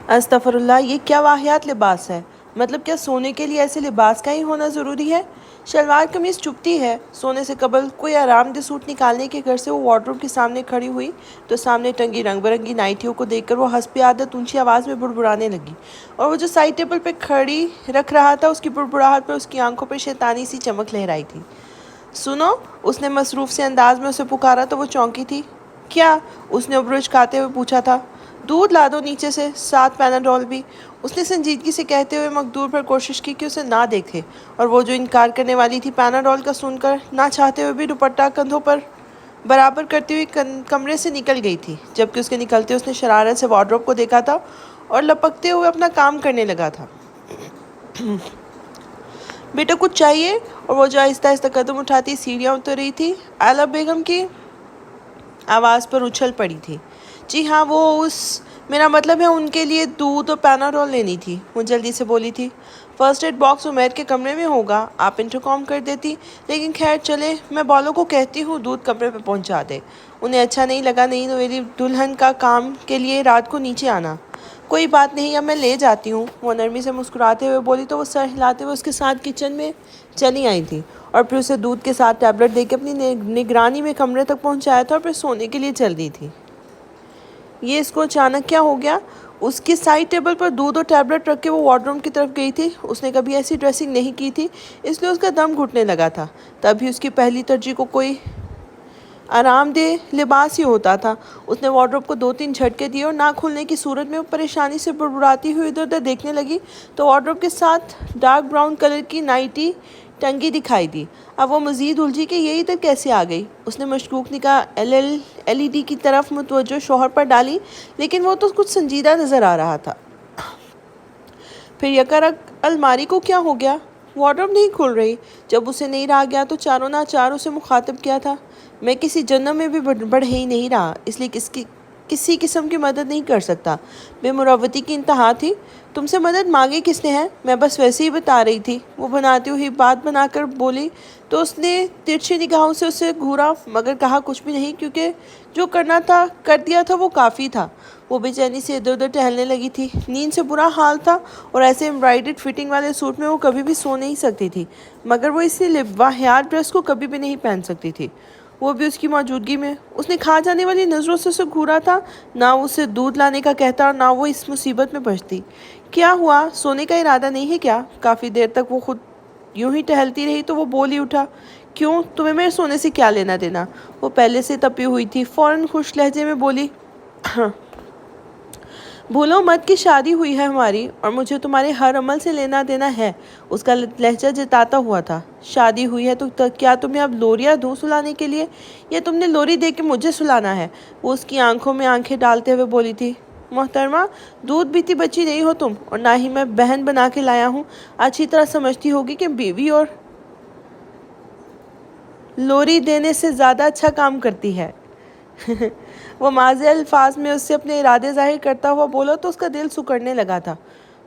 استغفراللہ، یہ کیا واہیات لباس ہے؟ مطلب کیا سونے کے لیے ایسے لباس کا ہی ہونا ضروری ہے؟ شلوار قمیض چبھتی ہے۔ سونے سے قبل کوئی آرام دہ سوٹ نکالنے کے گھر سے وہ وارڈروب کے سامنے کھڑی ہوئی تو سامنے ٹنگی رنگ برنگی نائٹیوں کو دیکھ کر وہ حسب عادت اونچی آواز میں بڑبڑانے لگی، اور وہ جو سائڈ ٹیبل پہ کھڑی رکھ رہا تھا اس کی بڑبڑاہٹ پہ اس کی آنکھوں پہ شیطانی سی چمک لہرائی تھی۔ سنو، اس نے مصروف سے انداز میں اسے پکارا تو وہ چونکی تھی۔ کیا؟ اس نے ابروچ کھاتے ہوئے پوچھا تھا۔ دودھ لا دو نیچے سے، ساتھ پیناڈول بھی، اس نے سنجیدگی سے کہتے ہوئے مقدور پر کوشش کی کہ اسے نہ دیکھے، اور وہ جو انکار کرنے والی تھی پیناڈول کا سن کر نہ چاہتے ہوئے بھی دوپٹہ کندھوں پر برابر کرتی ہوئی کمرے سے نکل گئی تھی۔ جبکہ اس کے نکلتے اس نے شرارت سے وارڈروب کو دیکھا تھا اور لپکتے ہوئے اپنا کام کرنے لگا تھا۔ بیٹا کچھ چاہیے؟ اور وہ جو آہستہ آہستہ قدم اٹھاتی سیڑھیاں اتر رہی تھی آلا بیگم کی آواز پر اچھل پڑی تھی۔ جی ہاں، میرا مطلب ہے ان کے لیے دودھ اور پیناڈول لینی تھی، وہ جلدی سے بولی تھی۔ فرسٹ ایڈ باکس عمیر کے کمرے میں ہوگا، آپ انٹرکام کر دیتی، لیکن خیر چلے، میں بالوں کو کہتی ہوں دودھ کمرے پہ پہنچا دے۔ انہیں اچھا نہیں لگا، نہیں تو میری دلہن کا کام کے لیے رات کو نیچے آنا۔ کوئی بات نہیں، اب میں لے جاتی ہوں، وہ نرمی سے مسکراتے ہوئے بولی تو وہ سر ہلاتے ہوئے اس کے ساتھ کچن میں چلی آئی تھی، اور پھر اسے دودھ کے ساتھ ٹیبلٹ دے کے اپنی نگرانی میں کمرے تک پہنچایا تھا، اور پھر سونے کے لیے چل دی تھی۔ یہ اس کو اچانک کیا ہو گیا؟ اس کی سائڈ ٹیبل پر دودھ اور ٹیبلٹ رکھ کے وہ وارڈروم کی طرف گئی تھی۔ اس نے کبھی ایسی ڈریسنگ نہیں کی تھی، اس لیے اس کا دم گھٹنے لگا تھا۔ تبھی اس کی پہلی ترجیح کو کوئی آرام دہ لباس ہی ہوتا تھا۔ اس نے وارڈروب کو 2-3 جھٹکے دیے اور نہ کھلنے کی صورت میں وہ پریشانی سے بڑبڑاتی ہوئی ادھر ادھر دیکھنے لگی تو وارڈروب کے ساتھ ڈارک براؤن کلر کی نائٹی ٹنگی دکھائی دی۔ اب وہ مزید الجھی کہ یہ ادھر کیسے آ گئی۔ اس نے مشکوک نگاہ ایل ای ڈی کی طرف متوجہ شوہر پر ڈالی، لیکن وہ تو کچھ سنجیدہ نظر آ رہا تھا۔ پھر یکایک الماری کو کیا ہو گیا؟ وارڈروب نہیں کھل رہی۔ جب اسے نہیں رہا گیا تو چاروں ناچار اسے مخاطب کیا تھا۔ میں کسی جنم میں بھی بڑھ ہی نہیں رہا، اس لیے کسی قسم کی مدد نہیں کر سکتا۔ بے مروتی کی انتہا تھی۔ تم سے مدد مانگی کس نے ہے؟ میں بس ویسے ہی بتا رہی تھی، وہ بناتی ہوئی بات بنا کر بولی تو اس نے ترچھی نگاہوں سے اسے گھورا، مگر کہا کچھ بھی نہیں، کیونکہ جو کرنا تھا کر دیا تھا، وہ کافی تھا۔ وہ بے چینی سے ادھر ادھر ٹہلنے لگی تھی، نیند سے برا حال تھا، اور ایسے امبرائڈرڈ فٹنگ والے سوٹ میں وہ کبھی بھی سو نہیں سکتی تھی، مگر وہ اسی واہیات ڈریس کو کبھی بھی نہیں پہن سکتی تھی، وہ بھی اس کی موجودگی میں۔ اس نے کھا جانے والی نظروں سے اسے گھورا تھا، نہ وہ اسے دودھ لانے کا کہتا اور نہ وہ اس مصیبت میں پڑتی۔ کیا ہوا؟ سونے کا ارادہ نہیں ہے کیا؟ کافی دیر تک وہ خود یوں ہی ٹہلتی رہی تو وہ بول ہی اٹھا، کیوں؟ تمہیں میرے سونے سے کیا لینا دینا؟ وہ پہلے سے تپی ہوئی تھی، فوراً خوش لہجے میں بولی، بھولو مت کہ شادی ہوئی ہے ہماری، اور مجھے تمہارے ہر عمل سے لینا دینا ہے۔ اس کا لہجہ جتاتا ہوا تھا۔ شادی ہوئی ہے تو کیا تمہیں اب لوریاں دوں سلانے کے لیے، یا تم نے لوری دے کے مجھے سلانا ہے؟ وہ اس کی آنکھوں میں آنکھیں ڈالتے ہوئے بولی تھی، محترمہ، دودھ پیتی بچی نہیں ہو تم، اور نہ ہی میں بہن بنا کے لایا ہوں۔ اچھی طرح سمجھتی ہوگی کہ بیوی اور لوری دینے سے زیادہ اچھا کام کرتی ہے۔ وہ مازح الفاظ میں اس سے اپنے ارادے ظاہر کرتا ہوا بولا تو اس کا دل سکڑنے لگا تھا۔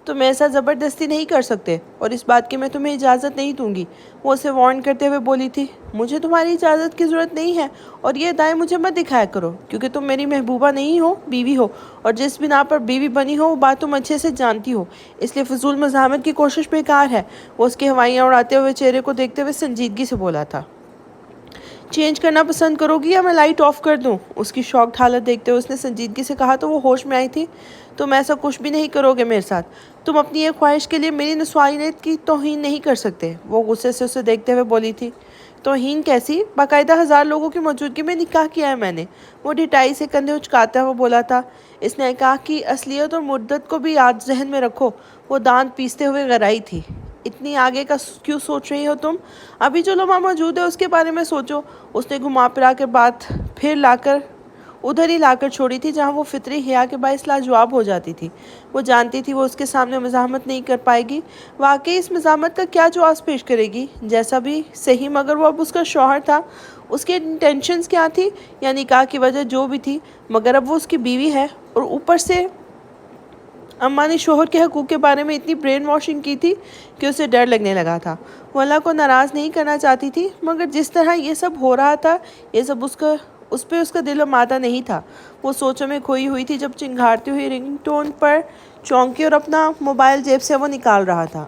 تم ایسا زبردستی نہیں کر سکتے، اور اس بات کی میں تمہیں اجازت نہیں دوں گی، وہ اسے وارن کرتے ہوئے بولی تھی۔ مجھے تمہاری اجازت کی ضرورت نہیں ہے، اور یہ ادائیں مجھے مت دکھایا کرو، کیونکہ تم میری محبوبہ نہیں ہو، بیوی ہو، اور جس بنا پر بیوی بنی ہو وہ بات تم اچھے سے جانتی ہو، اس لیے فضول مزاحمت کی کوشش بیکار ہے۔ وہ اس کے ہوائیاں اڑاتے ہوئے چہرے کو دیکھتے ہوئے سنجیدگی سے بولا تھا۔ چینج کرنا پسند کرو گی یا میں لائٹ آف کر دوں؟ اس کی شاکڈ حالت دیکھتے ہوئے اس نے سنجیدگی سے کہا تو وہ ہوش میں آئی تھی۔ تم ایسا کچھ بھی نہیں کرو گے میرے ساتھ، تم اپنی ایک خواہش کے لیے میری نسوانیت کی توہین نہیں کر سکتے، وہ غصے سے اسے دیکھتے ہوئے بولی تھی۔ توہین کیسی؟ باقاعدہ 1000 لوگوں کی موجودگی میں نکاح کیا ہے میں نے، وہ ڈھٹائی سے کندھے اچکاتا ہوا بولا تھا۔ اس نکاح کی اصلیت اور مدت کو بھی یاد ذہن میں رکھو، وہ دانت پیستے ہوئے گرائی تھی۔ اتنی آگے کا کیوں سوچ رہی ہو تم؟ ابھی جو لمحہ موجود ہے اس کے بارے میں سوچو۔ اس نے گھما پھرا کر بات پھر ادھر ہی لا کر چھوڑی تھی جہاں وہ فطری حیا کے باعث لاجواب ہو جاتی تھی۔ وہ جانتی تھی وہ اس کے سامنے مزاحمت نہیں کر پائے گی، واقعی اس مزاحمت کا کیا جواز پیش کرے گی؟ جیسا بھی صحیح، مگر وہ اب اس کا شوہر تھا۔ اس کے انٹینشنز کیا تھی، یا نکاح کی وجہ جو بھی تھی، مگر اب وہ اس کی بیوی ہے، اور اوپر سے اماں نے شوہر کے حقوق کے بارے میں اتنی برین واشنگ کی تھی کہ اسے ڈر لگنے لگا تھا۔ وہ اللہ کو ناراض نہیں کرنا چاہتی تھی، مگر جس طرح یہ سب ہو رہا تھا، یہ سب اس پہ اس کا دل و مادہ نہیں تھا۔ وہ سوچوں میں کھوئی ہوئی تھی جب چنگھاڑتی ہوئی رنگ ٹون پر چونکی اور اپنا موبائل جیب سے وہ نکال رہا تھا۔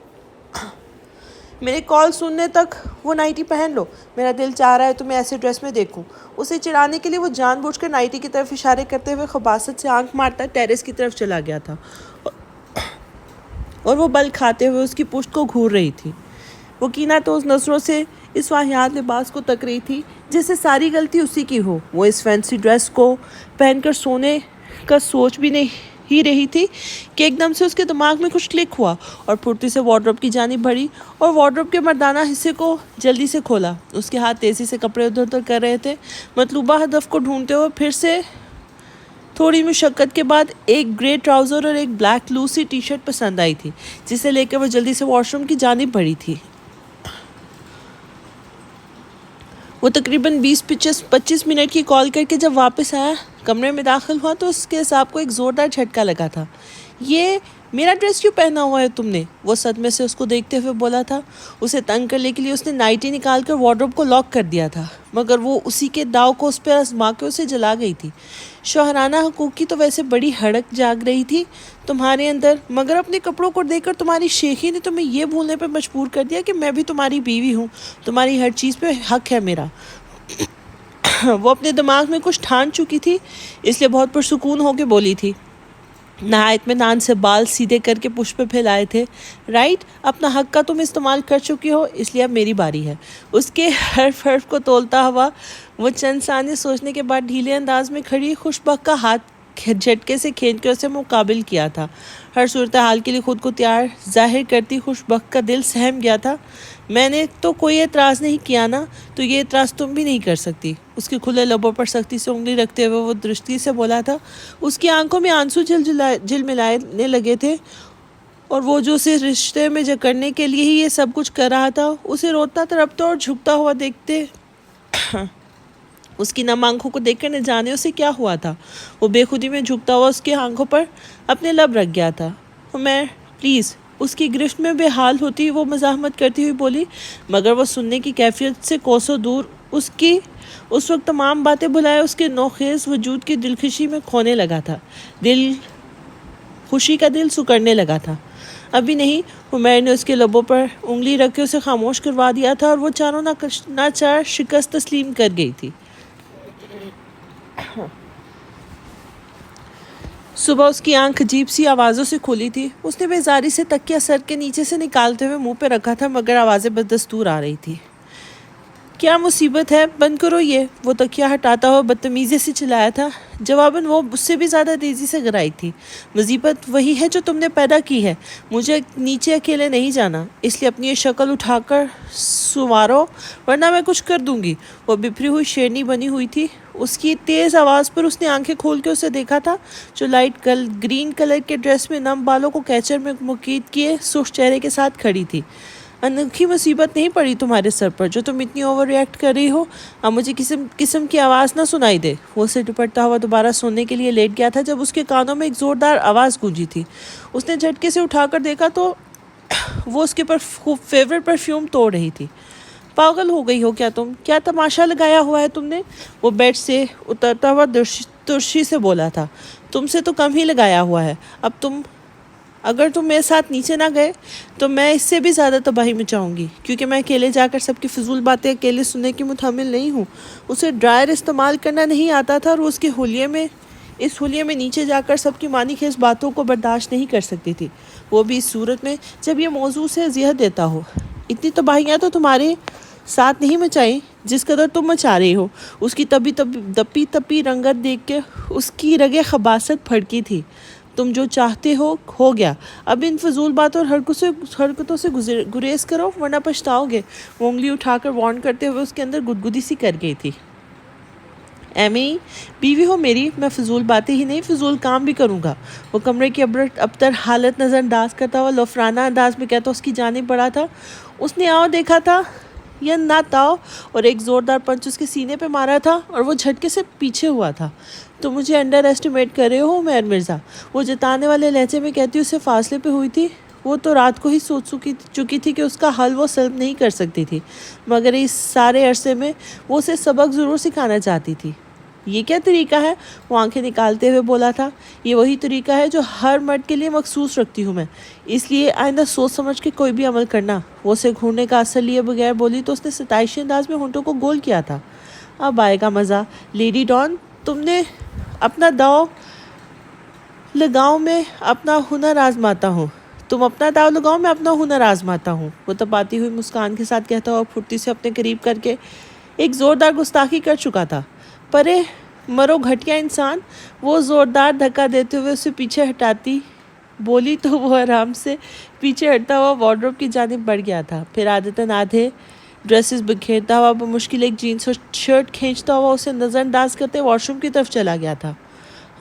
میرے کال سننے تک وہ نائٹی پہن لو، میرا دل چاہ رہا ہے تمہیں ایسے ڈریس میں دیکھوں۔ اسے چڑھانے کے لیے وہ جان بوجھ کر نائٹی کی طرف اشارے کرتے ہوئے خباثت سے آنکھ مارتا ٹیرس کی طرف چلا گیا تھا اور وہ بل کھاتے ہوئے اس کی پشت کو گھور رہی تھی۔ وہ کینہ توز نظروں سے اس واہیات لباس کو تک رہی تھی جیسے ساری غلطی اسی کی ہو۔ وہ اس فینسی ڈریس کو پہن کر سونے کا سوچ بھی نہیں ہی رہی تھی کہ ایک دم سے اس کے دماغ میں کچھ کلک ہوا اور پھرتی سے وارڈروب کی جانب بڑھی اور وارڈروب کے مردانہ حصے کو جلدی سے کھولا۔ اس کے ہاتھ تیزی سے کپڑے ادھر ادھر کر رہے تھے، مطلوبہ ہدف کو ڈھونڈتے ہوئے۔ پھر سے تھوڑی مشقت کے بعد ایک گرے ٹراؤزر اور ایک بلیک لوسی ٹی شرٹ پسند آئی تھی جسے لے کر وہ جلدی سے واش روم کی جانب بڑھی تھی۔ وہ تقریباً 20-25 منٹ کی کال کر کے جب واپس آیا، کمرے میں داخل ہوا تو اس کے حساب کو ایک زوردار جھٹکا لگا تھا۔ یہ میرا ڈریس کیوں پہنا ہوا ہے تم نے؟ وہ صدمے سے اس کو دیکھتے ہوئے بولا تھا۔ اسے تنگ کرنے کے لیے اس نے نائٹی نکال کر وارڈروب کو لاک کر دیا تھا، مگر وہ اسی کے داؤ کو اس پر آزما کے اسے جلا گئی تھی۔ شوہرانہ حقوق کی تو ویسے بڑی ہڑک جاگ رہی تھی تمہارے اندر، مگر اپنے کپڑوں کو دیکھ کر تمہاری شیخی نے تمہیں یہ بھولنے پہ مجبور کر دیا کہ میں بھی تمہاری بیوی ہوں، تمہاری ہر چیز پہ حق ہے میرا۔ وہ اپنے دماغ میں کچھ ٹھان چکی تھی، اس لیے بہت پرسکون ہو کے بولی تھی، نہایت اطمینان سے بال سیدھے کر کے پشت پہ پھیلائے تھے۔ رائٹ، اپنا حق کا تم استعمال کر چکی ہو، اس لیے اب میری باری ہے۔ اس کے حرف حرف کو تولتا ہوا وہ چند ثانیے سوچنے کے بعد ڈھیلے انداز میں کھڑی خوشبخت کا ہاتھ جھٹکے سے کھینچ کر اسے مقابل کیا تھا۔ ہر صورتحال کے لیے خود کو تیار ظاہر کرتی خوشبخت کا دل سہم گیا تھا۔ میں نے تو کوئی اعتراض نہیں کیا نا، تو یہ اعتراض تم بھی نہیں کر سکتی۔ اس کے کھلے لبوں پر سختی سے انگلی رکھتے ہوئے وہ درستی سے بولا تھا۔ اس کی آنکھوں میں آنسو جھلملانے لگے تھے اور وہ جو اسے رشتے میں جکڑنے کے لیے ہی یہ سب کچھ کر رہا تھا، اسے روتا تڑپتا اور جھکتا ہوا دیکھتے اس کی نم آنکھوں کو دیکھ کر نہ جانے اسے کیا ہوا تھا۔ وہ بے خودی میں جھکتا ہوا اس کی آنکھوں پر اپنے لب رکھ گیا تھا۔ میں پلیز، اس کی گرفت میں بے حال ہوتی وہ مزاحمت کرتی ہوئی بولی، مگر وہ سننے کی کیفیت سے کوسوں دور۔ اس وقت تمام باتیں بھلائے اس کے نوخیز وجود کی دلخوشی میں کھونے لگا تھا، خوشی کا دل سکڑنے لگا تھا۔ ابھی نہیں، عمیر نے اس کے لبوں پر انگلی رکھ کے اسے خاموش کروا دیا تھا اور وہ چاروں ناچار شکست تسلیم کر گئی تھی۔ صبح اس کی آنکھ عجیب سی آوازوں سے کھلی تھی۔ اس نے بیزاری سے تکیہ سر کے نیچے سے نکالتے ہوئے منہ پہ رکھا تھا، مگر آوازیں بدستور آ رہی تھی۔ کیا مصیبت ہے؟ بند کرو یہ، وہ تکیہ ہٹاتا ہوا بدتمیزی سے چلایا تھا۔ جواباً وہ اس سے بھی زیادہ تیزی سے گرائی تھی۔ مصیبت وہی ہے جو تم نے پیدا کی ہے۔ مجھے نیچے اکیلے نہیں جانا، اس لیے اپنی یہ شکل اٹھا کر سنوارو، ورنہ میں کچھ کر دوں گی۔ وہ بپھری ہوئی شیرنی بنی ہوئی تھی۔ اس کی تیز آواز پر اس نے آنکھیں کھول کے اسے دیکھا تھا، جو لائٹ گرین کلر کے ڈریس میں نم بالوں کو کیچر میں مقید کیے سرخ چہرے کے ساتھ کھڑی تھی۔ انوکھی مصیبت نہیں پڑی تمہارے سر پر جو تم اتنی اوور ریئیکٹ کر رہی ہو؟ اب مجھے قسم کی آواز نہ سنائی دے۔ وہ اسے ڈپٹتا ہوا دوبارہ سونے کے لیے لیٹ گیا تھا جب اس کے کانوں میں ایک زوردار آواز گونجی تھی۔ اس نے جھٹکے سے اٹھا کر دیکھا تو وہ اس کے فیورٹ پرفیوم توڑ رہی تھی۔ پاگل ہو گئی ہو کیا تم؟ کیا تماشا لگایا ہوا ہے تم نے؟ وہ بیڈ سے اترتا ہوا ترشی سے بولا تھا۔ تم سے تو کم ہی لگایا ہوا ہے۔ اگر تم میرے ساتھ نیچے نہ گئے تو میں اس سے بھی زیادہ تباہی مچاؤں گی، کیونکہ میں اکیلے جا کر سب کی فضول باتیں اکیلے سننے کی متحمل نہیں ہوں۔ اسے ڈرائر استعمال کرنا نہیں آتا تھا اور اس حلیے میں نیچے جا کر سب کی معنی خیز باتوں کو برداشت نہیں کر سکتی تھی، وہ بھی اس صورت میں جب یہ موضوع سے اذیت دیتا ہو۔ اتنی تباہیاں تو تمہارے ساتھ نہیں مچائیں جس قدر تم مچا رہی ہو۔ اس کی دپی تپی رنگت دیکھ کے اس کی رگیں خباثت پھڑکی تھی۔ تم جو چاہتے ہو گیا، اب ان فضول باتوں اور حرکتوں سے گریز کرو ورنہ پچھتاؤ گے۔ وہ انگلی اٹھا کر وارن کرتے ہوئے اس کے اندر گدگدی سی کر گئی تھی۔ ایمی، بیوی ہو میری، میں فضول باتیں ہی نہیں فضول کام بھی کروں گا۔ وہ کمرے کی ابتر حالت نظر انداز کرتا ہوا لفرانہ انداز میں کہتا اس کی جانب بڑھا تھا۔ اس نے آؤ دیکھا تھا یا نہ تاؤ اور ایک زوردار پنچ اس کے سینے پہ مارا تھا اور وہ جھٹکے سے پیچھے ہوا تھا۔ تم مجھے انڈر ایسٹیمیٹ کر رہے ہو عمیر مرزا، وہ جتانے والے لہجے میں کہتی اسے فاصلے پہ ہوئی تھی۔ وہ تو رات کو ہی سوچ چکی تھی کہ اس کا حل وہ سلب نہیں کر سکتی تھی، مگر اس سارے عرصے میں وہ اسے سبق ضرور سکھانا چاہتی تھی۔ یہ کیا طریقہ ہے؟ وہ آنکھیں نکالتے ہوئے بولا تھا۔ یہ وہی طریقہ ہے جو ہر مرد کے لیے مخصوص رکھتی ہوں میں، اس لیے آئندہ سوچ سمجھ کے کوئی بھی عمل کرنا۔ وہ اسے گھورنے کا اثر لیے بغیر بولی تو اس نے ستائشی انداز میں ہونٹوں کو گول کیا تھا۔ اب آئے گا مزہ، لیڈی ڈان، تم نے اپنا داؤ لگاؤ میں اپنا ہنر آزماتا ہوں۔ تم اپنا داؤ لگاؤ میں اپنا ہنر آزماتا ہوں، وہ تپاتی ہوئی مسکان کے ساتھ کہتا ہوا پھرتی سے اپنے قریب کر کے ایک زوردار گستاخی کر چکا تھا۔ پرے مرو گھٹیا انسان، وہ زوردار دھکا دیتے ہوئے اسے پیچھے ہٹاتی بولی تو وہ آرام سے پیچھے ہٹتا ہوا وارڈروب کی جانب بڑھ گیا تھا۔ پھر عادتاً آدھے ڈریسز بکھیرتا ہوا بمشکل ایک جینس اور شرٹ کھینچتا ہوا اسے نظر انداز کرتے واش روم کی طرف چلا گیا تھا۔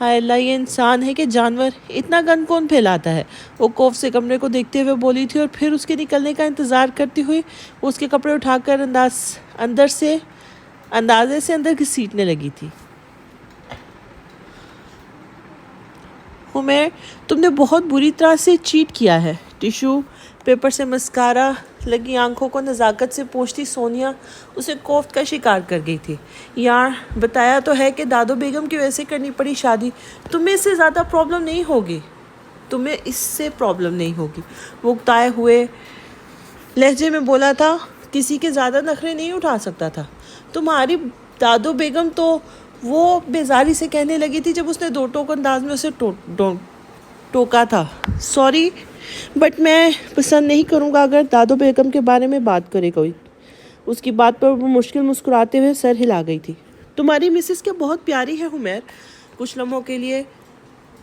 ہائے اللہ، یہ انسان ہے کہ جانور؟ اتنا گند کون پھیلاتا ہے؟ وہ خوف سے کمرے کو دیکھتے ہوئے بولی تھی، اور پھر اس کے نکلنے کا انتظار کرتی ہوئی اس کے کپڑے اٹھا کر اندازے سے اندر گھسیٹنے لگی تھی۔ عمیر، تم نے بہت بری طرح سے چیٹ کیا ہے۔ ٹیشو پیپر سے مسکارا لگی آنکھوں کو نزاکت سے پوچھتی سونیا اسے کوفت کا شکار کر گئی تھی۔ یار، بتایا تو ہے کہ دادو بیگم کی وجہ سے کرنی پڑی شادی، تمہیں اس سے زیادہ پرابلم نہیں ہوگی۔ وہ اکتائے ہوئے لہجے میں بولا تھا۔ کسی کے زیادہ نخرے نہیں اٹھا سکتا تھا۔ تمہاری دادو بیگم تو وہ بیزاری سے کہنے لگی تھی جب اس نے دو ٹوک انداز میں اسے ٹوکا تھا۔ سوری، بٹ میں پسند نہیں کروں گا اگر دادو بیگم کے بارے میں بات کرے کوئی۔ اس کی بات پر وہ مشکل مسکراتے ہوئے سر ہلا گئی تھی۔ تمہاری مسز کیا بہت پیاری ہے عمیر۔ کچھ لمحوں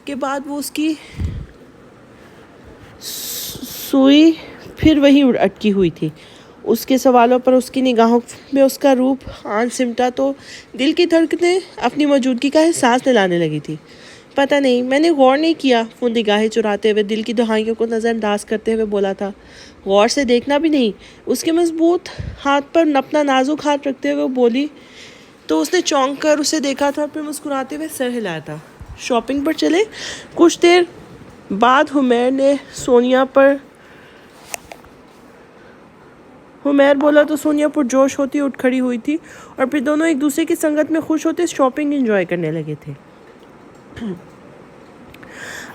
کے بعد وہ اس کی سوئی پھر وہی اٹکی ہوئی تھی۔ اس کے سوالوں پر اس کی نگاہوں میں اس کا روپ آن سمٹا تو دل کی دھڑکنیں اپنی موجودگی کا احساس دلانے لگی تھی۔ پتہ نہیں، میں نے غور نہیں کیا، وہ نگاہیں چراتے ہوئے دل کی دہائیوں کو نظر انداز کرتے ہوئے بولا تھا۔ غور سے دیکھنا بھی نہیں، اس کے مضبوط ہاتھ پر اپنا نازک ہاتھ رکھتے ہوئے بولی تو اس نے چونک کر اسے دیکھا تھا اور پھر مسکراتے ہوئے سر ہلایا تھا۔ شاپنگ پر چلے؟ کچھ دیر بعد عمیر بولا تو سونیا پرجوش ہوتی اٹھ کھڑی ہوئی تھی، اور پھر دونوں ایک دوسرے کی سنگت میں خوش ہوتے شاپنگ انجوائے کرنے لگے تھے۔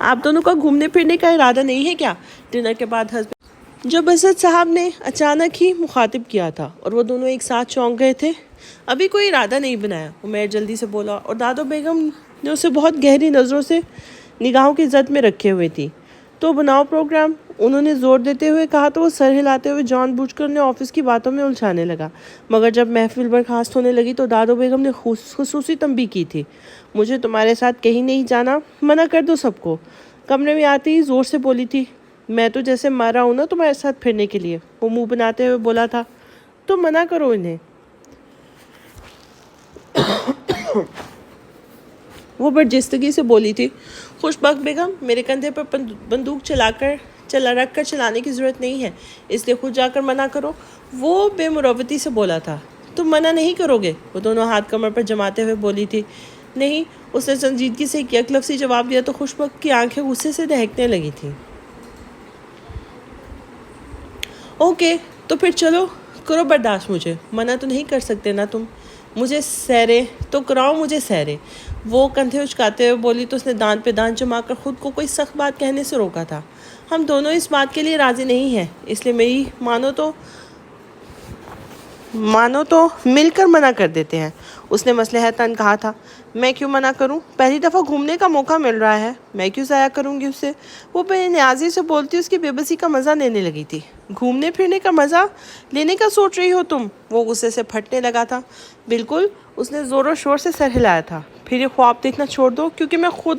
آپ دونوں کا گھومنے پھرنے کا ارادہ نہیں ہے کیا؟ ڈنر کے بعد جب اسد صاحب نے اچانک ہی مخاطب کیا تھا اور وہ دونوں ایک ساتھ چونک گئے تھے۔ ابھی کوئی ارادہ نہیں بنایا، عمیر جلدی سے بولا، اور دادو بیگم نے اسے بہت گہری نظروں سے نگاہوں کی زد میں رکھے ہوئے تھی۔ تو بناؤ پروگرام، انہوں نے زور دیتے ہوئے کہا تو وہ سر ہلاتے ہوئے جان بوجھ کر انہیں آفس کی باتوں میں الجھانے لگا۔ مگر جب محفل برخاست ہونے لگی تو دادو بیگم نے خصوصی تنبیہ کی تھی۔ مجھے تمہارے ساتھ کہیں نہیں جانا، منع کر دو سب کو۔ کمرے میں آتے ہی زور سے بولی تھی، میں تو جیسے مارا ہوں نا تمہارے ساتھ پھرنے کے لیے، وہ منہ بناتے ہوئے بولا تھا۔ تو منع کرو انہیں۔ وہ برجستگی سے بولی تھی، خوش بخت بیگم، میرے کندھے پر بندوق رکھ کر چلانے کی ضرورت نہیں ہے، اس لیے خود جا کر منع کرو۔ وہ بے مروتی سے بولا تھا۔ تم منع نہیں کرو گے؟ وہ دونوں ہاتھ کمر پر جماتے ہوئے بولی تھی۔ نہیں، اس نے سنجیدگی سے ایک یک لفظی جواب دیا تو خوش بخت کی آنکھیں غصے سے دہکنے لگی تھیں۔ اوکے، تو پھر چلو، کرو برداشت، مجھے منع تو نہیں کر سکتے نا تم؟ مجھے سیرے تو کراؤ، مجھے سیرے۔ وہ کندھے اچکاتے ہوئے بولی تو اس نے دانت پہ دانت جما کر خود کو کوئی سخت بات کہنے سے روکا تھا۔ ہم دونوں اس بات کے لیے راضی نہیں ہیں، اس لیے میری مانو تو مل کر منع کر دیتے ہیں، اس نے مصلحتاً کہا تھا۔ میں کیوں منع کروں؟ پہلی دفعہ گھومنے کا موقع مل رہا ہے، میں کیوں ضائع کروں گی اسے؟ وہ بے نیازی سے بولتی اس کی بے بسی کا مزہ لینے لگی تھی۔ گھومنے پھرنے کا مزہ لینے کا سوچ رہی ہو تم؟ وہ غصے سے پھٹنے لگا تھا۔ بالکل، اس نے زور و شور سے سر ہلایا تھا۔ پھر یہ خواب دیکھنا چھوڑ دو، کیونکہ میں خود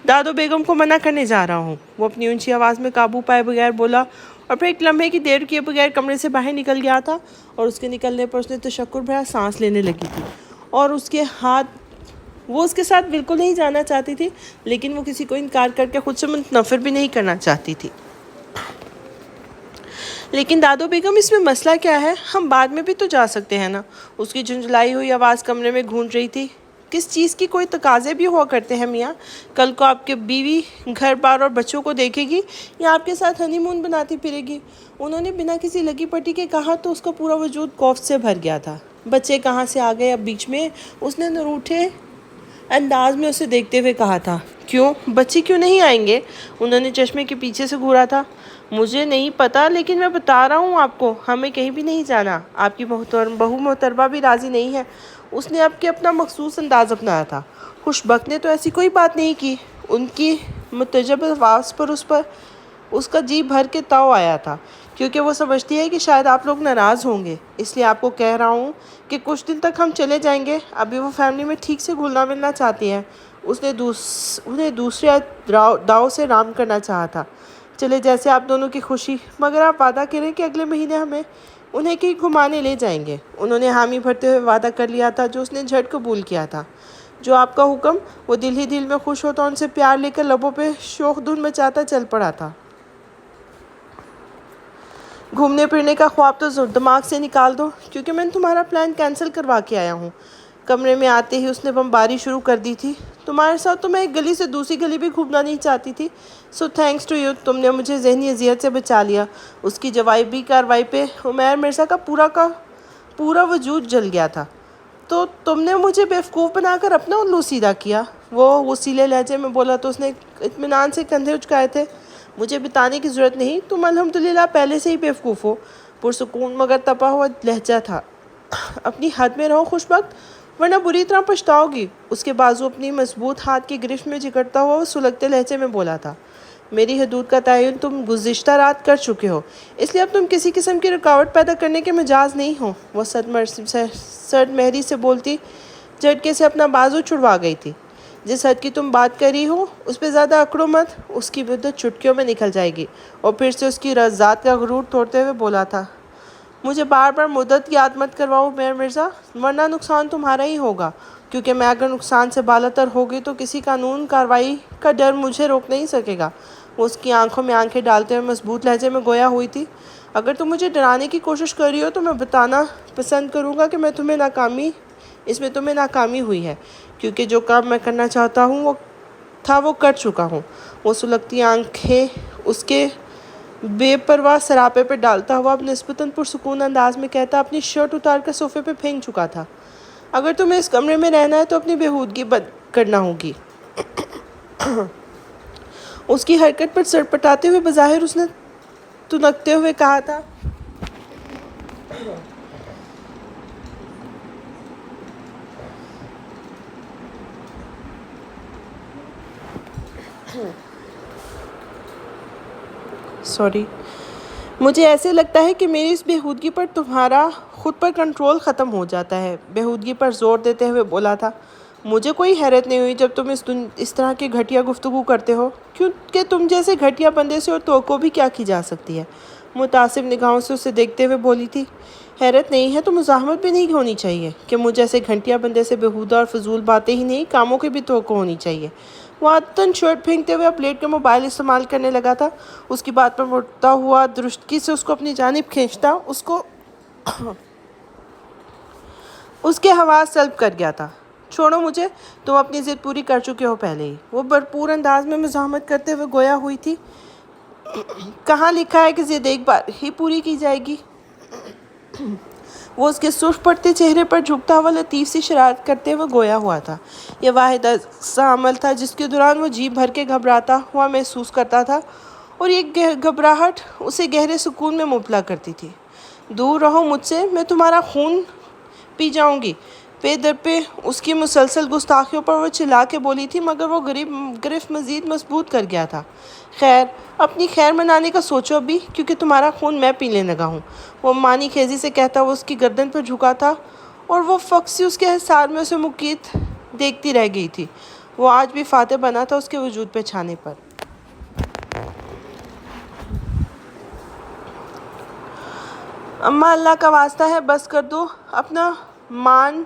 دادو بیگم کو منع کرنے جا رہا ہوں، وہ اپنی اونچی آواز میں قابو پائے بغیر بولا، اور پھر ایک لمحے کی دیر کیے بغیر کمرے سے باہر نکل گیا تھا، اور اس کے نکلنے پر اس نے تشکر بھرا سانس لینے لگی تھی، اور وہ اس کے ساتھ بالکل نہیں جانا چاہتی تھی، لیکن وہ کسی کو انکار کر کے خود سے متنفر بھی نہیں کرنا چاہتی تھی۔ لیکن دادو بیگم، اس میں مسئلہ کیا ہے؟ ہم بعد میں بھی تو جا سکتے ہیں نا؟ اس کی جھنجھلائی ہوئی آواز کمرے میں گونج رہی تھی۔ کس چیز کی کوئی تقاضے بھی ہوا کرتے ہیں میاں؟ کل کو آپ کے بیوی گھر بار اور بچوں کو دیکھے گی یا آپ کے ساتھ ہنی مون بناتی پھرے گی؟ انہوں نے بنا کسی لگی پٹی کے کہا تو اس کا پورا وجود خوف سے بھر گیا تھا۔ بچے کہاں سے آ گئے اب بیچ میں؟ اس نے نروٹھے انداز میں اسے دیکھتے ہوئے کہا تھا۔ کیوں؟ بچے کیوں نہیں آئیں گے؟ انہوں نے چشمے کے پیچھے سے گھورا تھا۔ مجھے نہیں پتا، لیکن میں بتا رہا ہوں آپ کو، ہمیں کہیں بھی نہیں جانا۔ آپ کی بہو محترمہ بھی راضی نہیں ہے۔ اس نے اب کے اپنا مخصوص انداز اپنایا تھا۔ خوش بخت نے تو ایسی کوئی بات نہیں کی۔ ان کی متجب آواز پر اس کا جی بھر کے تاؤ آیا تھا، کیونکہ وہ سمجھتی ہے کہ شاید آپ لوگ ناراض ہوں گے، اس لیے آپ کو کہہ رہا ہوں کہ کچھ دن تک ہم چلے جائیں گے۔ ابھی وہ فیملی میں ٹھیک سے گھلنا ملنا چاہتی ہیں۔ اس نے انہیں دوسرے داؤ سے رام کرنا چاہا تھا۔ چلے جیسے آپ دونوں کی خوشی، مگر آپ وعدہ کریں کہ اگلے مہینے ہمیں انہیں کہیں گھمانے لے جائیں گے۔ انہوں نے حامی بھرتے ہوئے وعدہ کر لیا تھا، جو اس نے جھٹ قبول کیا تھا۔ جو آپ کا حکم، وہ دل ہی دل میں خوش ہوتا، ان سے پیار لے کر لبوں پہ شوق دھن مچاتا چل پڑا تھا۔ گھومنے پھرنے کا خواب تو دماغ سے نکال دو، کیونکہ میں نے تمہارا پلان کینسل کروا کے آیا ہوں۔ کمرے میں آتے ہی اس نے بمباری شروع کر دی تھی۔ تمہارے ساتھ تو میں ایک گلی سے دوسری گلی بھی گھومنا نہیں چاہتی تھی، سو تھینکس ٹو یو، تم نے مجھے ذہنی اذیت سے بچا لیا۔ اس کی جوابی کارروائی پہ عمیر مرزا کا پورا وجود جل گیا تھا۔ تو تم نے مجھے بیوقوف بنا کر اپنا الو سیدھا کیا، وہ وسیلے لہجے میں بولا تو اس نے اطمینان سے کندھے اچکائے تھے۔ مجھے بتانے کی ضرورت نہیں، تم الحمدللہ پہلے سے ہی بیوقوف ہو۔ پرسکون مگر تپا ہوا لہجہ تھا۔ اپنی حد میں رہو خوش بخت، ورنہ بری طرح پچھتاؤ گی۔ اس کے بازو اپنی مضبوط ہاتھ کی گرفت میں جکڑتا ہوا وہ سلگتے لہجے میں بولا تھا۔ میری حدود کا تعین تم گزشتہ رات کر چکے ہو، اس لیے اب تم کسی قسم کی رکاوٹ پیدا کرنے کے مجاز نہیں ہو۔ وہ سرد مہری سے بولتی جھٹکے سے اپنا بازو چھڑوا گئی تھی۔ جس حد کی تم بات کر رہی ہو، اس پہ زیادہ اکڑو مت، اس کی مدت چٹکیوں میں نکل جائے گی۔ اور پھر سے اس کی ذات کا غرور توڑتے ہوئے بولا تھا، مجھے بار بار مدت یاد مت کرواؤ عمیر مرزا، ورنہ نقصان تمہارا ہی ہوگا، کیونکہ میں اگر نقصان سے بالاتر ہو گئی تو کسی قانون کارروائی کا ڈر مجھے روک نہیں سکے گا۔ وہ اس کی آنکھوں میں آنکھیں ڈالتے ہوئے مضبوط لہجے میں گویا ہوئی تھی، اگر تم مجھے ڈرانے کی کوشش کر رہی ہو تو میں بتانا پسند کروں گا کہ اس میں تمہیں ناکامی ہوئی ہے، کیونکہ جو کام میں کرنا چاہتا ہوں وہ کر چکا ہوں۔ وہ سلگتی آنکھیں اس کے بے پرواہ سراپے پہ ڈالتا ہوا اب نسبتاً پرسکون انداز میں کہتا اپنی شرٹ اتار کر صوفے پہ پھینک چکا تھا، اگر تمہیں اس کمرے میں رہنا ہے تو اپنی بےہودگی بند کرنا ہوگی۔ اس کی حرکت پر سر پٹاتے ہوئے بظاہر اس نے تنکتے ہوئے کہا تھا، مجھے ایسے لگتا ہے کہ میری اس بےہودگی پر تمہارا خود پر کنٹرول ختم ہو جاتا ہے۔ بےہودگی پر زور دیتے ہوئے بولا تھا۔ مجھے کوئی حیرت نہیں ہوئی جب تم اس طرح کی گھٹیا گفتگو کرتے ہو، کیونکہ تم جیسے گھٹیا بندے سے اور توقع بھی کیا کی جا سکتی ہے۔ متعصب نگاہوں سے اسے دیکھتے ہوئے بولی تھی، حیرت نہیں ہے تو مزاحمت بھی نہیں ہونی چاہیے کہ مجھ جیسے گھٹیا بندے سے بےہودہ اور فضول باتیں ہی نہیں، کاموں کی بھی توقع ہونی چاہیے۔ وہ عادتاً شرٹ پھینکتے ہوئے اب لیٹ کے موبائل استعمال کرنے لگا تھا۔ اس کی بات پر مڑتا ہوا درستگی سے اس کو اپنی جانب کھینچتا اس کے حواس سلب کر گیا تھا۔ چھوڑو مجھے، تم اپنی ضد پوری کر چکے ہو پہلے ہی، وہ بھرپور انداز میں مزاحمت کرتے ہوئے گویا ہوئی تھی۔ کہاں لکھا ہے کہ ضد ایک بار ہی پوری کی جائے گی؟ وہ اس کے سرخ پڑتے چہرے پر جھکتا ہوا لطیف سی شرارت کرتے ہوئے گویا ہوا تھا۔ یہ واحد ایسا عمل تھا جس کے دوران وہ جی بھر کے گھبراتا ہوا محسوس کرتا تھا، اور یہ گھبراہٹ اسے گہرے سکون میں مبتلا کرتی تھی۔ دور رہو مجھ سے، میں تمہارا خون پی جاؤں گی۔ پے در پہ اس کی مسلسل گستاخیوں پر وہ چلا کے بولی تھی، مگر وہ گرفت مزید مضبوط کر گیا تھا۔ خیر، اپنی خیر منانے کا سوچو ابھی، کیونکہ تمہارا خون میں پینے لگا ہوں، وہ معنی خیزی سے کہتا وہ اس کی گردن پر جھکا تھا، اور وہ فقسی اس کے حصار میں اسے مقیت دیکھتی رہ گئی تھی۔ وہ آج بھی فاتح بنا تھا اس کے وجود پہ چھانے پر۔ اماں، اللہ کا واسطہ ہے بس کر دو، اپنا مان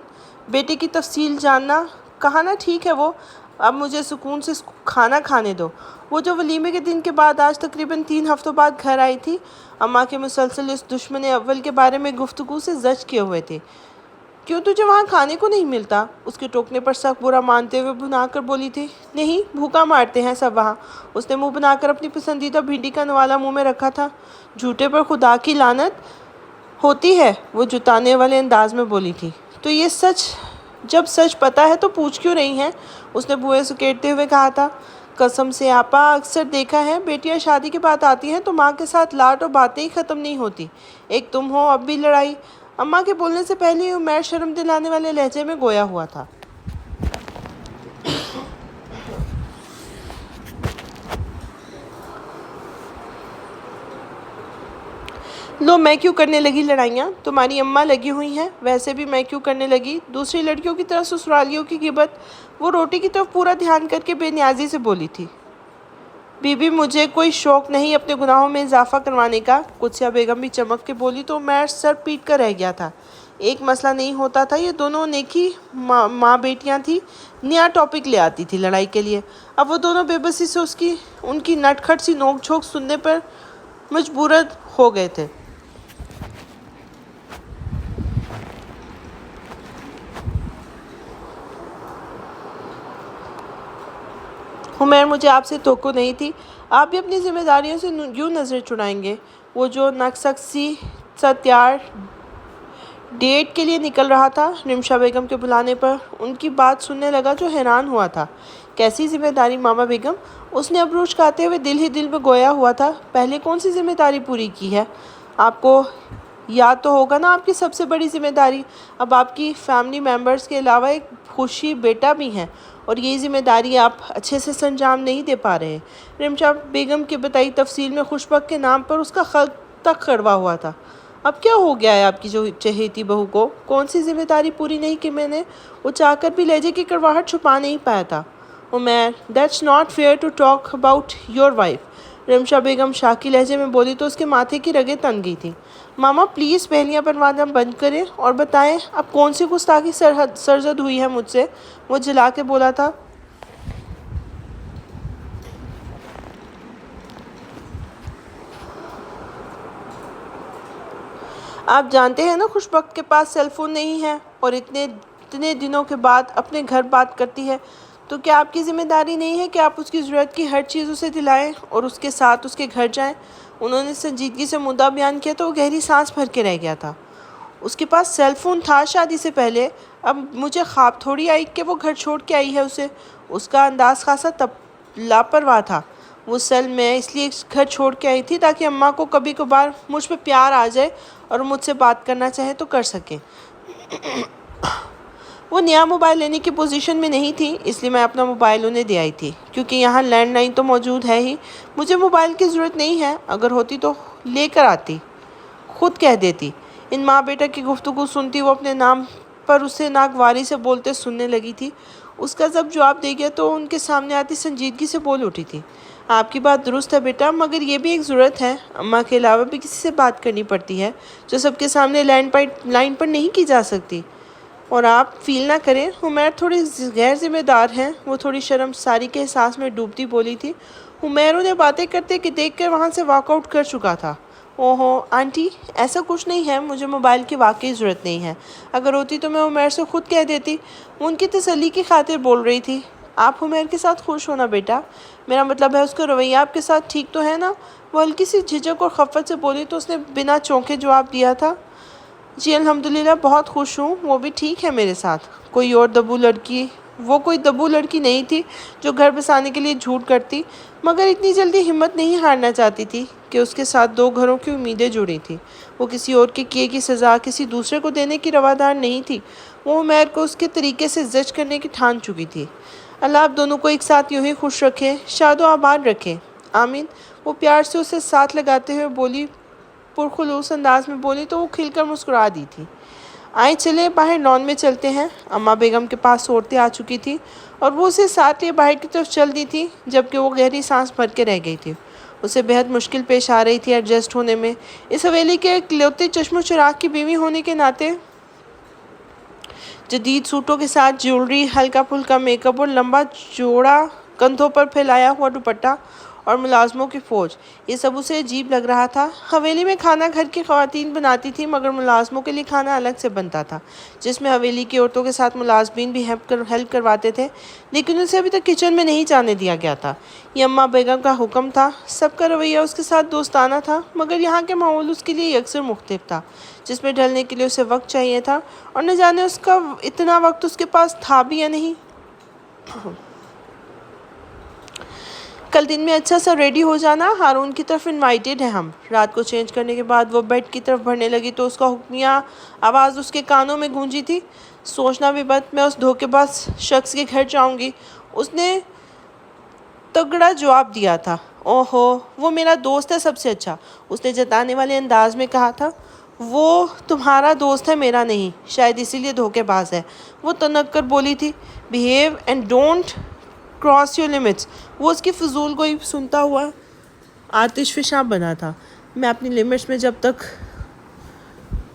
بیٹے کی تفصیل جاننا، کہا نا ٹھیک ہے وہ، اب مجھے سکون سے کھانا کھانے دو۔ وہ جو ولیمے کے دن کے بعد آج تقریباً 3 ہفتوں بعد گھر آئی تھی، اماں کے مسلسل اس دشمن اول کے بارے میں گفتگو سے زج کیے ہوئے تھے۔ کیوں تجھے وہاں کھانے کو نہیں ملتا؟ اس کے ٹوکنے پر سخت برا مانتے ہوئے بنا کر بولی تھی۔ نہیں، بھوکا مارتے ہیں سب وہاں۔ اس نے منہ بنا کر اپنی پسندیدہ بھنڈی کا نوالا منہ میں رکھا تھا۔ جھوٹے پر خدا کی لعنت ہوتی ہے، وہ جتانے والے انداز میں بولی تھی۔ تو یہ سچ جب سچ پتا ہے تو پوچھ کیوں رہی ہیں؟ اس نے بوئے سکیڑتے ہوئے کہا تھا۔ قسم سے آپا، اکثر دیکھا ہے بیٹیاں شادی کے بعد آتی ہیں تو ماں کے ساتھ لاٹ اور باتیں ہی ختم نہیں ہوتی۔ ایک تم ہو، اب بھی لڑائی۔ اماں کے بولنے سے پہلے ہی عمیر شرم دلانے والے لہجے میں گویا ہوا تھا۔ لو، میں کیوں کرنے لگی لڑائیاں؟ تمہاری اماں لگی ہوئی ہیں، ویسے بھی میں کیوں کرنے لگی؟ دوسری لڑکیوں کی طرح سسرالیوں کی غیبت۔ وہ روٹی کی طرف پورا دھیان کر کے بے نیازی سے بولی تھی۔ بی بی، مجھے کوئی شوق نہیں اپنے گناہوں میں اضافہ کروانے کا۔ قدسیہ بیگم بھی چمک کے بولی تو عمیر سر پیٹ کر رہ گیا تھا۔ ایک مسئلہ نہیں ہوتا تھا، یہ دونوں نیکی ماں بیٹیاں تھیں، نیا ٹاپک لے آتی تھی لڑائی کے لیے۔ اب وہ دونوں بے بسی سے ان کی نٹ کھٹ سی نوک جھونک سننے پر مجبور ہو گئے تھے۔ عمیر، مجھے آپ سے توقع نہیں تھی۔ آپ بھی اپنی ذمہ داریوں سے یوں نظر چڑائیں گے؟ وہ جو نکسکسی سا تیار ڈیٹ کے لیے نکل رہا تھا، رمشا بیگم کے بلانے پر ان کی بات سننے لگا جو حیران ہوا تھا۔ کیسی ذمہ داری ماما بیگم؟ اس نے ابروج کھاتے ہوئے دل ہی دل میں گویا ہوا تھا۔ پہلے کون سی ذمہ داری پوری کی ہے؟ آپ کو یاد تو ہوگا نا آپ کی سب سے بڑی ذمہ داری اب آپ کی فیملی ممبرز کے علاوہ ایک خوشی بیٹا بھی ہیں، اور یہی ذمہ داری آپ اچھے سے سنجام نہیں دے پا رہے۔ رمشا بیگم کی بتائی تفصیل میں خوش بخت کے نام پر اس کا خط تک کڑوا ہوا تھا۔ اب کیا ہو گیا ہے آپ کی جو چہیتی بہو کو؟ کون سی ذمہ داری پوری نہیں کی میں نے؟ وہ چاہ کر بھی لہجے کی کڑواہٹ چھپا نہیں پایا تھا۔ Umair, that's not fair to talk about your wife. Rimsha Begum شاکی لہجے میں بولی تو اس کے ماتھے کی رگیں تن گئی تھیں۔ ماما پلیز پہلیاں بنوانا بند کریں اور بتائیں اب کون سی گستاخی سرزد ہوئی ہے مجھ سے؟ وہ جلا کے بولا تھا۔ آپ جانتے ہیں نا خوش بخت کے پاس سیل فون نہیں ہے اور اتنے دنوں کے بعد اپنے گھر بات کرتی ہے، تو کیا آپ کی ذمہ داری نہیں ہے کہ آپ اس کی ضرورت کی ہر چیز اسے دلائیں اور اس کے ساتھ اس کے گھر جائیں؟ انہوں نے سنجیدگی سے مدعا بیان کیا تو وہ گہری سانس بھر کے رہ گیا تھا۔ اس کے پاس سیل فون تھا شادی سے پہلے، اب مجھے خواب تھوڑی آئی کہ وہ گھر چھوڑ کے آئی ہے اسے۔ اس کا انداز خاصا لاپرواہ تھا۔ وہ سیل میں اس لیے گھر چھوڑ کے آئی تھی تاکہ اماں کو کبھی کبھار مجھ پہ پیار آ جائے اور مجھ سے بات کرنا چاہے تو کر سکیں۔ وہ نیا موبائل لینے کی پوزیشن میں نہیں تھی، اس لیے میں اپنا موبائل انہیں دے آئی تھی، کیونکہ یہاں لینڈ لائن تو موجود ہے ہی۔ مجھے موبائل کی ضرورت نہیں ہے، اگر ہوتی تو لے کر آتی، خود کہہ دیتی۔ ان ماں بیٹا کی گفتگو سنتی وہ اپنے نام پر اسے ناگواری سے بولتے سننے لگی تھی۔ اس کا جب جواب دے گیا تو ان کے سامنے آتی سنجیدگی سے بول اٹھی تھی۔ آپ کی بات درست ہے بیٹا، مگر یہ بھی ایک ضرورت ہے۔ اماں کے علاوہ بھی کسی سے بات کرنی پڑتی ہے جو سب کے سامنے لائن پر نہیں کی جا سکتی۔ اور آپ فیل نہ کریں، عمیر تھوڑی غیر ذمہ دار ہیں۔ وہ تھوڑی شرم ساری کے احساس میں ڈوبتی بولی تھی۔ عمیر انہیں باتیں کرتے کہ دیکھ کر وہاں سے واک آؤٹ کر چکا تھا۔ اوہو آنٹی، ایسا کچھ نہیں ہے، مجھے موبائل کی واقعی ضرورت نہیں ہے۔ اگر ہوتی تو میں عمیر سے خود کہہ دیتی۔ وہ ان کی تسلی کی خاطر بول رہی تھی۔ آپ عمیر کے ساتھ خوش ہونا بیٹا، میرا مطلب ہے اس کا رویہ آپ کے ساتھ ٹھیک تو ہے نا؟ وہ ہلکی سی جھجک اور خفت سے بولی تو اس نے بنا چونکے جواب دیا تھا۔ جی الحمدللہ بہت خوش ہوں، وہ بھی ٹھیک ہے میرے ساتھ۔ وہ کوئی دبو لڑکی نہیں تھی جو گھر بسانے کے لیے جھوٹ کرتی، مگر اتنی جلدی ہمت نہیں ہارنا چاہتی تھی کہ اس کے ساتھ دو گھروں کی امیدیں جڑی تھیں۔ وہ کسی اور کے کیے کی سزا کسی دوسرے کو دینے کی روادار نہیں تھی۔ وہ عمیر کو اس کے طریقے سے زج کرنے کی ٹھان چکی تھی۔ اللہ آپ دونوں کو ایک ساتھ یوں ہی خوش رکھے، شاد و آباد رکھے، آمین۔ وہ پیار سے اسے ساتھ لگاتے ہوئے بولی، پرخلوص انداز میں بولی تو وہ کھل کر مسکرا دی تھی۔ آئیں چلیں باہر لان میں چلتے ہیں۔ اماں بیگم کے پاس عورتیں آ چکی تھیں اور وہ اسے ساتھ لیے باہر کی طرف چل دی تھی، جبکہ وہ گہری سانس بھر کے رہ گئی تھی۔ اسے بہت مشکل پیش آ رہی تھی ایڈجسٹ ہونے میں۔ اس حویلی کے اکلوتے چشم و چراغ کی بیوی ہونے کے ناطے جدید سوٹوں کے ساتھ جیولری، ہلکا پھلکا میک اپ اور لمبا چوڑا کندھوں پر پھیلایا ہوا دوپٹہ اور ملازموں کی فوج، یہ سب اسے عجیب لگ رہا تھا۔ حویلی میں کھانا گھر کی خواتین بناتی تھیں، مگر ملازموں کے لیے کھانا الگ سے بنتا تھا، جس میں حویلی کی عورتوں کے ساتھ ملازمین بھی ہیلپ کرواتے تھے، لیکن اسے ابھی تک کچن میں نہیں جانے دیا گیا تھا۔ یہ اماں بیگم کا حکم تھا۔ سب کا رویہ اس کے ساتھ دوستانہ تھا، مگر یہاں کے ماحول اس کے لیے یکسر مختلف تھا، جس میں ڈھلنے کے لیے اسے وقت چاہیے تھا، اور نہ جانے اس کا اتنا وقت اس کے پاس تھا بھی یا نہیں۔ کل دن میں اچھا سا ریڈی ہو جانا، ہارون کی طرف انوائٹڈ ہے ہم۔ رات کو چینج کرنے کے بعد وہ بیڈ کی طرف بڑھنے لگی تو اس کا حکمیہ آواز اس کے کانوں میں گونجی تھی۔ سوچنا بھی بت، میں اس دھوکے باز شخص کے گھر جاؤں گی۔ اس نے تگڑا جواب دیا تھا۔ اوہو، وہ میرا دوست ہے سب سے اچھا، اس نے جتانے والے انداز میں کہا تھا۔ وہ تمہارا دوست ہے، میرا نہیں، شاید اسی لیے دھوکے باز ہے، وہ تنک کر بولی تھی۔ Behave and don't cross your limits. وہ اس کی فضول گوئی سنتا ہوا آتش فشاں بنا تھا۔ میں اپنی لمٹس میں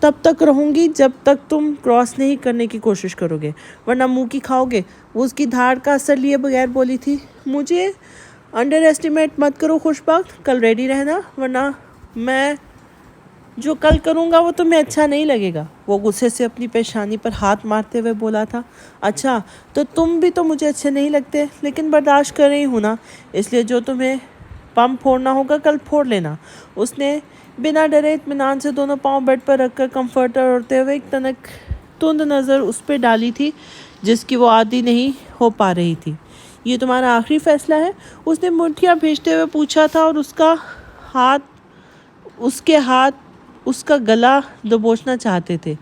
تب تک رہوں گی جب تک تم کراس نہیں کرنے کی کوشش کرو گے، ورنہ منہ کی کھاؤ گے۔ وہ اس کی دھاڑ کا اثر لیے بغیر بولی تھی۔ مجھے انڈر ایسٹیمیٹ مت کرو خوش بخت، کل ریڈی رہنا، ورنہ میں جو کل کروں گا وہ تمہیں اچھا نہیں لگے گا۔ وہ غصے سے اپنی پیشانی پر ہاتھ مارتے ہوئے بولا تھا۔ اچھا، تو تم بھی تو مجھے اچھے نہیں لگتے، لیکن برداشت کر رہی ہوں نا، اس لیے جو تمہیں پمپ پھوڑنا ہوگا کل پھوڑ لینا۔ اس نے بنا ڈرے اطمینان سے دونوں پاؤں بیڈ پر رکھ کر کمفرٹر اوڑھتے ہوئے ایک تند نظر اس پہ ڈالی تھی جس کی وہ عادی نہیں ہو پا رہی تھی۔ یہ تمہارا آخری فیصلہ ہے؟ اس نے مٹھیاں بھیجتے ہوئے پوچھا تھا، اور اس کے ہاتھ اس کا گلا دبوچنا چاہتے تھے۔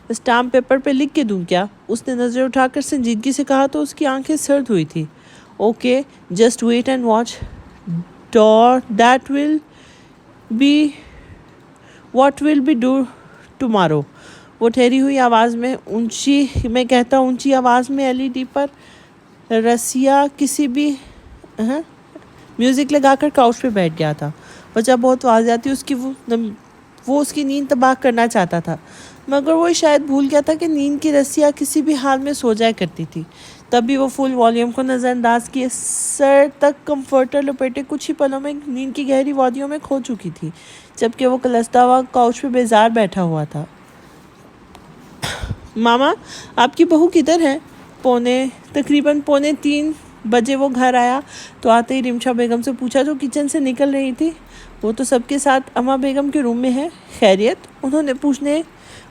اسٹامپ پیپر پہ لکھ کے دوں کیا؟ اس نے نظر اٹھا کر سنجیدگی سے کہا تو اس کی آنکھیں سرد ہوئی تھی۔ Okay, just wait and watch, that will be what will be do tomorrow. وہ ٹھہری ہوئی آواز میں اونچی آواز میں LED پر رسیا کسی بھی میوزک لگا کر کاؤچ پہ بیٹھ گیا تھا۔ وجہ بہت واضح تھی، وہ اس کی نیند تباہ کرنا چاہتا تھا، مگر وہ شاید بھول گیا تھا کہ نیند کی رسیاں کسی بھی حال میں سو جایا کرتی تھی۔ تب بھی وہ فل والیوم کو نظر انداز کیے سر تک کمفرٹر لپیٹے کچھ ہی پلوں میں نیند کی گہری وادیوں میں کھو چکی تھی، جبکہ وہ کلستا ہوا کاؤچ پہ بیزار بیٹھا ہوا تھا۔ ماما، آپ کی بہو کدھر ہے؟ تقریباً 2:45 بجے وہ گھر آیا تو آتے ہی رمشا بیگم سے پوچھا جو کچن سے نکل رہی تھی۔ وہ تو سب کے ساتھ اماں بیگم کے روم میں ہے۔ خیریت؟ انہوں نے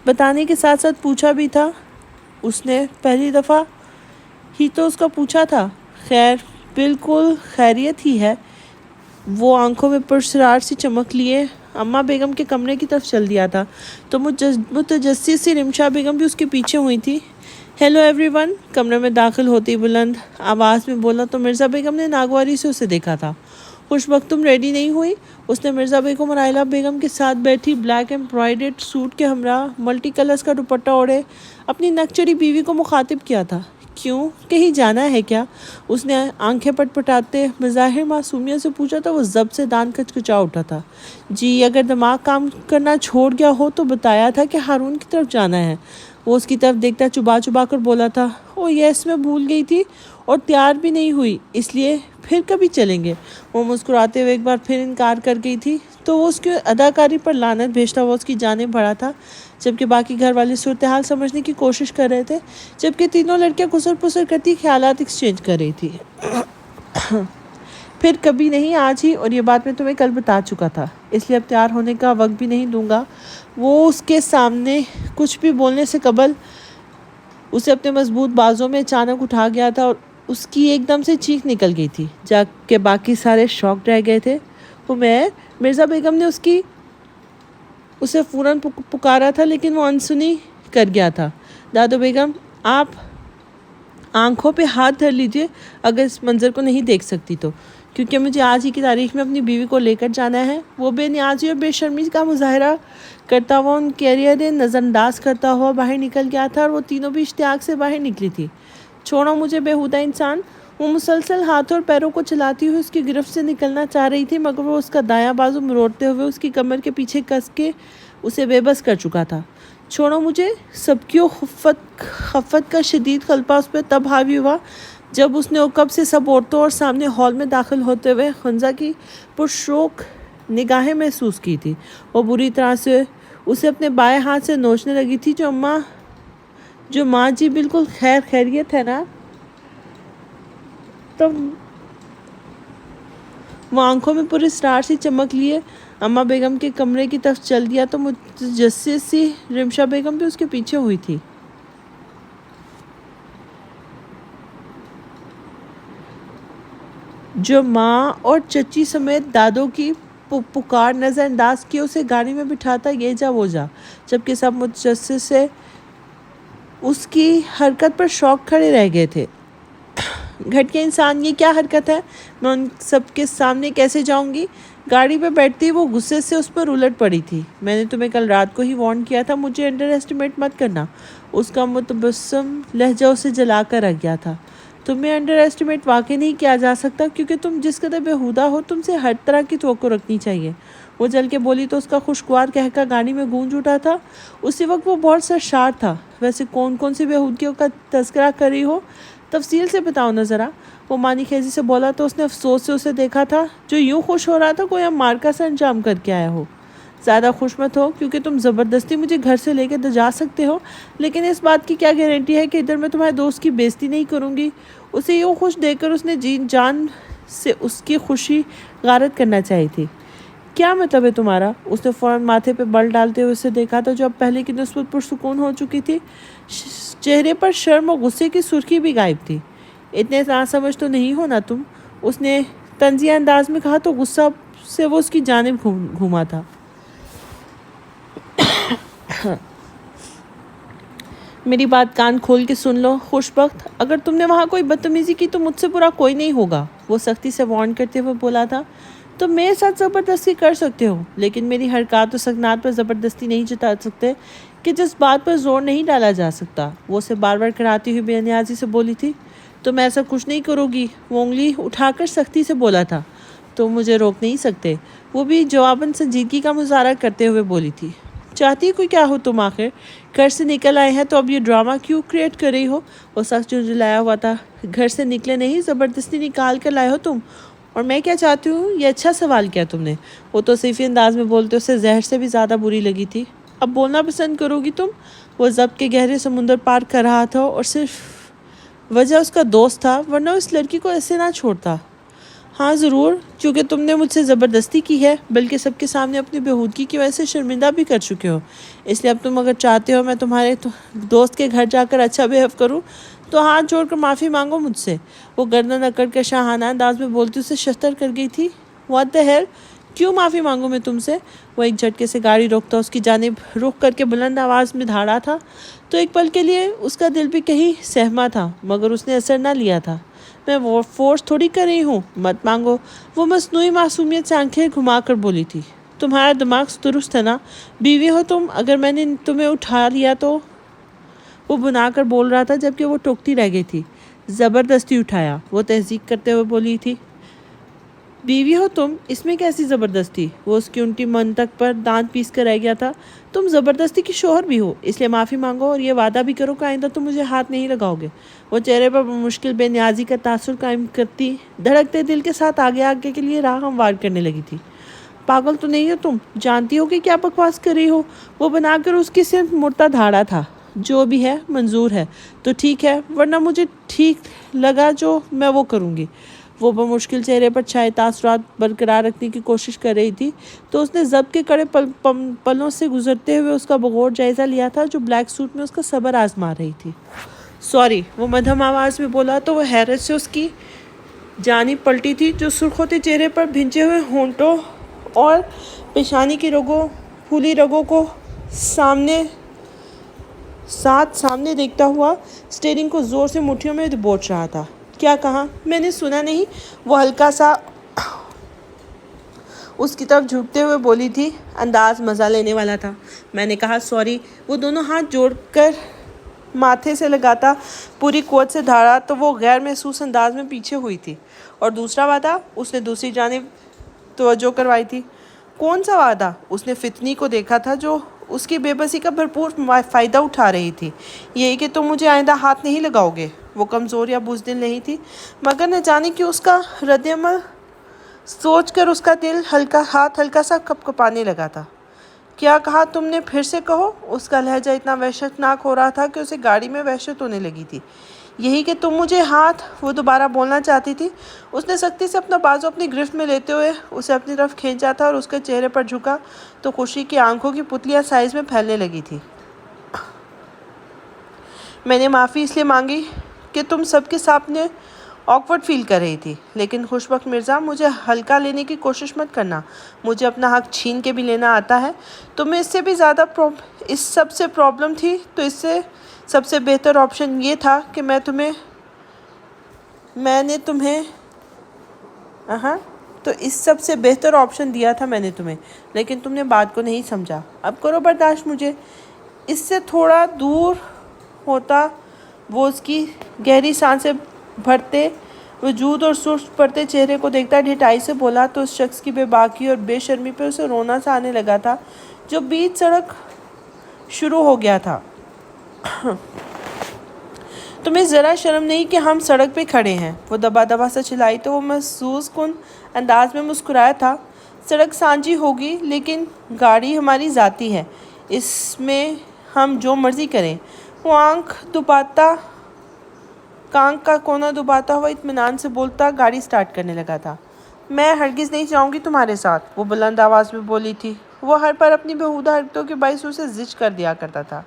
بتانے کے ساتھ ساتھ پوچھا بھی تھا۔ اس نے پہلی دفعہ ہی تو اس کا پوچھا تھا۔ خیر، بالکل خیریت ہی ہے۔ وہ آنکھوں میں پرسرار سی چمک لیے اماں بیگم کے کمرے کی طرف چل دیا تھا تو متجسس سی رمشا بیگم بھی اس کے پیچھے ہوئی تھی۔ ہیلو ایوری ون، کمرے میں داخل ہوتی بلند آواز میں بولا تو مرزا بیگم نے ناگواری سے اسے دیکھا تھا۔ خوش وقت تم ریڈی نہیں ہوئی؟ اس نے مرزا بیگم اور آئلہ بیگم کے ساتھ بیٹھی بلیک ایمبرائڈرڈ سوٹ کے ہمراہ ملٹی کلرز کا دوپٹہ اوڑھے اپنی نک چڑھی بیوی کو مخاطب کیا تھا۔ کیوں، کہیں جانا ہے کیا؟ اس نے آنکھیں پٹپٹاتے بظاہر معصومیت سے پوچھا تو وہ ضبط سے دان کچکچا اٹھا تھا۔ جی، اگر دماغ کام کرنا چھوڑ گیا ہو تو بتایا تھا کہ ہارون کی طرف جانا ہے۔ وہ اس کی طرف دیکھتا چبا کر بولا تھا۔ او یس، میں بھول گئی تھی اور تیار بھی نہیں ہوئی، اس لیے پھر کبھی چلیں گے۔ وہ مسکراتے ہوئے ایک بار پھر انکار کر گئی تھی تو وہ اس کی اداکاری پر لعنت بھیجتا ہوا اس کی جانب بڑھا تھا، جبکہ باقی گھر والے صورتحال سمجھنے کی کوشش کر رہے تھے، جبکہ تینوں لڑکیاں گسر پسر کرتی خیالات ایکسچینج کر رہی تھی۔ پھر کبھی نہیں، آج ہی، اور یہ بات میں تمہیں کل بتا چکا تھا، اس لیے اب تیار ہونے کا وقت بھی نہیں دوں گا۔ وہ اس کے سامنے کچھ بھی بولنے سے قبل اسے اپنے مضبوط بازوں میں اچانک اٹھا گیا تھا اور اس کی ایک دم سے چیخ نکل گئی تھی، جا کے باقی سارے شاکڈ رہ گئے تھے۔ مرزا بیگم نے اسے فوراً پکارا تھا، لیکن وہ انسنی کر گیا تھا۔ دادو بیگم، آپ آنکھوں پہ ہاتھ دھر لیجئے اگر اس منظر کو نہیں دیکھ سکتی تو، کیونکہ مجھے آج ہی کی تاریخ میں اپنی بیوی کو لے کر جانا ہے۔ وہ بے نیازی اور بے شرمی کا مظاہرہ کرتا ہوا ان کیریئریں نظر انداز کرتا ہوا باہر نکل گیا تھا اور وہ تینوں بھی اشتیاق سے باہر نکلی تھی۔ چھوڑو مجھے بےہودہ انسان۔ وہ مسلسل ہاتھوں اور پیروں کو چلاتی ہوئی اس کی گرفت سے نکلنا چاہ رہی تھی، مگر وہ اس کا دایاں بازو مروڑتے ہوئے اس کی کمر کے پیچھے کس کے اسے بے بس کر چکا تھا۔ چھوڑو مجھے۔ سب کی خفت کا شدید غلبہ اس پہ تب حاوی ہوا جب اس نے عقب سے سب عورتوں اور سامنے ہال میں داخل ہوتے ہوئے خنزہ کی پرشوق نگاہیں محسوس کی تھی، وہ بری طرح سے اسے اپنے بائیں ہاتھ سے نوچنے لگی تھی۔ جو ماں جی بالکل خیریت ہے نا؟ تب وہ آنکھوں میں پوری اسرار سی چمک لیے اماں بیگم کے کمرے کی طرف چل دیا تو متجسس سی رمشا بیگم بھی اس کے پیچھے ہوئی تھی۔ جو ماں اور چچی سمیت دادوں کی پکار نظر انداز کیے اسے گاڑی میں بٹھاتا یہ جا وہ جا، جبکہ سب متجسس سے اس کی حرکت پر شوق کھڑے رہ گئے تھے۔ گھٹیا انسان، یہ کیا حرکت ہے؟ میں ان سب کے سامنے کیسے جاؤں گی؟ گاڑی پہ بیٹھتی وہ غصے سے اس پر الٹ پڑی تھی۔ میں نے تمہیں کل رات کو ہی وارن کیا تھا، مجھے انڈر ایسٹیمیٹ مت کرنا۔ اس کا متبسم لہجہ اسے جلا کر رکھ گیا تھا۔ تمہیں انڈر ایسٹیمیٹ واقعی نہیں کیا جا سکتا، کیونکہ تم جس قدر بیہودہ ہو تم سے ہر طرح کی توقع رکھنی چاہیے۔ وہ جل کے بولی تو اس کا خوشگوار قہقہ گاڑی میں گونج اٹھا تھا۔ اسی وقت وہ بہت سرشار تھا۔ ویسے کون سی بیہودگیوں کا تذکرہ کر رہی ہو؟ تفصیل سے بتاؤ نا ذرا، وہ مانی خیزی سے بولا تو اس نے افسوس سے اسے دیکھا تھا، جو یوں خوش ہو رہا تھا کوئی مارکا سر انجام کر کے آیا ہو۔ زیادہ خوش مت ہو، کیونکہ تم زبردستی مجھے گھر سے لے کے جا سکتے ہو، لیکن اس بات کی کیا گارنٹی ہے کہ ادھر میں تمہارے دوست کی بےزتی نہیں کروں گی؟ اسے یوں خوش دیکھ کر اس نے جان سے اس کی خوشی غارت کرنا چاہی تھی۔ کیا مطلب ہے تمہارا؟ اس نے فوراً ماتھے پہ بل ڈالتے ہوئے اسے دیکھا تھا، جو اب پہلے کی نسبت پرسکون ہو چکی تھی۔ چہرے پر شرم اور غصے کی سرخی بھی غائب تھی۔ اتنے ناسمجھ تو نہیں ہونا تم، اس نے طنزیہ انداز میں کہا تو غصہ سے وہ اس کی جانب گھوما تھا۔ میری بات کان کھول کے سن لو خوش بخت، اگر تم نے وہاں کوئی بدتمیزی کی تو مجھ سے برا کوئی نہیں ہوگا، وہ سختی سے وارن کرتے ہوئے بولا تھا۔ تم میرے ساتھ زبردستی کر سکتے ہو، لیکن میری حرکات و سکنات پر زبردستی نہیں جتا سکتے کہ جس بات پر زور نہیں ڈالا جا سکتا، وہ اسے بار بار کراتی ہوئی بے نیازی سے بولی تھی۔ تم ایسا کچھ نہیں کرو گی، وہ انگلی اٹھا کر سختی سے بولا تھا۔ تم مجھے روک نہیں سکتے، وہ بھی جواباً سنجیدگی کا مظاہرہ کرتے ہوئے بولی تھی۔ چاہتی کوئی کیا ہو تم آخر؟ گھر سے نکل آئے ہیں تو اب یہ ڈرامہ کیوں کریٹ کر رہی ہو؟ وہ سخت جھنجھلایا ہوا تھا۔ گھر سے نکلے نہیں، زبردستی نکال کر لائے ہو تم، اور میں کیا چاہتی ہوں؟ یہ اچھا سوال کیا تم نے؟ وہ توصیفی انداز میں بولتے اسے زہر سے بھی زیادہ بری لگی تھی۔ اب بولنا پسند کرو گی تم؟ وہ ضبط کے گہرے سمندر پار کر رہا تھا، اور صرف وجہ اس کا دوست تھا، ورنہ اس لڑکی کو ایسے نہ چھوڑتا۔ ہاں ضرور، کیونکہ تم نے مجھ سے زبردستی کی ہے، بلکہ سب کے سامنے اپنی بیہودگی کی وجہ سے شرمندہ بھی کر چکے ہو۔ اس لیے اب تم اگر چاہتے ہو میں تمہارے دوست کے گھر جا کر اچھا بیہیو کروں تو ہاتھ جوڑ کر معافی مانگو مجھ سے۔ وہ گردن اکڑ کر شاہانہ انداز میں بولتی اسے شستر کر گئی تھی۔ What the hell? کیوں معافی مانگوں میں تم سے؟ وہ ایک جھٹکے سے گاڑی روکتا اس کی جانب رخ کر کے بلند آواز میں دھاڑا تھا، تو ایک پل کے لیے اس کا دل بھی کہیں سہما تھا، مگر اس نے اثر نہ لیا تھا۔ میں وہ فورس تھوڑی کر رہی ہوں، مت مانگو، وہ مصنوعی معصومیت سے آنکھیں گھما کر بولی تھی۔ تمہارا دماغ درست ہے نا؟ بیوی ہو تم، اگر میں نے تمہیں اٹھا لیا تو؟ وہ بنا کر بول رہا تھا جبکہ وہ ٹوکتی رہ گئی تھی۔ زبردستی اٹھایا، وہ تہذیب کرتے ہوئے بولی تھی۔ بیوی ہو تم، اس میں کیسی زبردستی؟ وہ اس کی انٹی منطق پر دانت پیس کر رہ گیا تھا۔ تم زبردستی کی شوہر بھی ہو، اس لیے معافی مانگو اور یہ وعدہ بھی کرو کہ آئندہ تم مجھے ہاتھ نہیں لگاؤ گے۔ وہ چہرے پر مشکل بے نیازی کا تاثر قائم کرتی دھڑکتے دل کے ساتھ آگے کے لیے راہ ہموار کرنے لگی تھی۔ پاگل تو نہیں ہو تم؟ جانتی ہو کہ کیا بکواس کر رہی ہو؟ وہ بنا کر اس کی صرف مڑتا دھاڑا تھا۔ جو بھی ہے منظور ہے تو ٹھیک ہے، ورنہ مجھے ٹھیک لگا جو میں وہ کروں گی۔ وہ بمشکل چہرے پر چھائے تاثرات برقرار رکھنے کی کوشش کر رہی تھی تو اس نے ضبط کے کڑے پلوں سے گزرتے ہوئے اس کا بغور جائزہ لیا تھا، جو بلیک سوٹ میں اس کا صبر آزما رہی تھی۔ سوری، وہ مدھم آواز میں بولا تو وہ حیرت سے اس کی جانب پلٹی تھی، جو سرخ ہوتے چہرے پر بھنچے ہوئے ہونٹوں اور پیشانی کی پھولی رگوں کو سامنے دیکھتا ہوا اسٹیئرنگ کو زور سے مٹھیوں میں دبوچ رہا تھا۔ کیا کہا؟ میں نے سنا نہیں، وہ ہلکا سا اس کی طرف جھکتے ہوئے بولی تھی۔ انداز مزہ لینے والا تھا۔ میں نے کہا سوری۔ وہ دونوں ہاتھ جوڑ کر ماتھے سے لگاتا پوری قوت سے دھاڑا تو وہ غیر محسوس انداز میں پیچھے ہوئی تھی۔ اور دوسرا وعدہ؟ اس نے دوسری جانب توجہ کروائی تھی۔ کون سا وعدہ؟ اس نے فتنی کو دیکھا تھا، جو اس کی بے بسی کا بھرپور فائدہ اٹھا رہی تھی۔ یہی کہ تم مجھے آئندہ ہاتھ نہیں لگاؤ گے۔ وہ کمزور یا بزدل نہیں تھی، مگر نہ جانے کہ اس کا رد عمل سوچ کر اس کا دل ہاتھ ہلکا سا کپکپانے لگا تھا۔ کیا کہا تم نے؟ پھر سے کہو۔ اس کا لہجہ اتنا وحشتناک ہو رہا تھا کہ اسے گاڑی میں وحشت ہونے لگی تھی۔ یہی کہ تم مجھے ہاتھ، وہ دوبارہ بولنا چاہتی تھی۔ اس نے سختی سے اپنا بازو اپنی گرفت میں لیتے ہوئے اسے اپنی طرف کھینچا تھا اور اس کے چہرے پر جھکا تو خوشی کی آنکھوں کی پتلیاں سائز میں پھیلنے لگی تھی۔ میں نے معافی اس لیے مانگی کہ تم سب کے سامنے آکورڈ فیل کر رہی تھی، لیکن خوشبخت مرزا مجھے ہلکا لینے کی کوشش مت کرنا، مجھے اپنا حق چھین کے بھی لینا آتا ہے۔ تمہیں اس سے بھی زیادہ اس سب سے پرابلم تھی تو اس سے سب سے بہتر آپشن یہ تھا کہ میں نے تمہیں تو اس سب سے بہتر آپشن دیا تھا میں نے تمہیں، لیکن تم نے بات کو نہیں سمجھا۔ اب کرو برداشت مجھے۔ اس سے تھوڑا دور ہوتا وہ اس کی گہری سانسیں بھرتے وجود اور سست پڑتے چہرے کو دیکھتا ڈھٹائی سے بولا تو اس شخص کی بے باکی اور بے شرمی پہ اسے رونا سا آنے لگا تھا جو بیچ سڑک شروع ہو گیا تھا۔ تمہیں ذرا شرم نہیں کہ ہم سڑک پہ کھڑے ہیں؟ وہ دبا دبا سے چلائی تو وہ محسوس کن انداز میں مسکرایا تھا۔ سڑک سانجی ہوگی لیکن گاڑی ہماری ذاتی ہے، اس میں ہم جو مرضی کریں۔ وہ کانک کا کونا دباتا ہوا اطمینان سے بولتا گاڑی سٹارٹ کرنے لگا تھا۔ میں ہرگز نہیں جاؤں گی تمہارے ساتھ، وہ بلند آواز میں بولی تھی۔ وہ ہر پر اپنی بیہودہ حرکتوں کے باعث اسے زج کر دیا کرتا تھا۔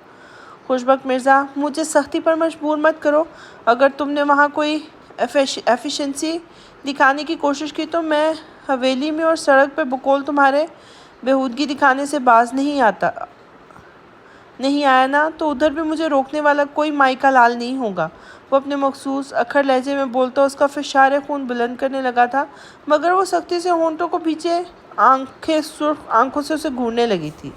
خوشبخت مرزا، مجھے سختی پر مجبور مت کرو۔ اگر تم نے وہاں کوئی ایفیشنسی دکھانے کی کوشش کی تو میں حویلی میں اور سڑک پہ بقول تمہارے بیہودگی دکھانے سے باز نہیں آیا نا، تو ادھر بھی مجھے روکنے والا کوئی مائی کا لال نہیں ہوگا۔ وہ اپنے مخصوص اکھڑ لہجے میں بولتا اس کا فشار خون بلند کرنے لگا تھا، مگر وہ سختی سے ہونٹوں کو پیچھے آنکھیں سرخ آنکھوں سے اسے گھورنے لگی تھی۔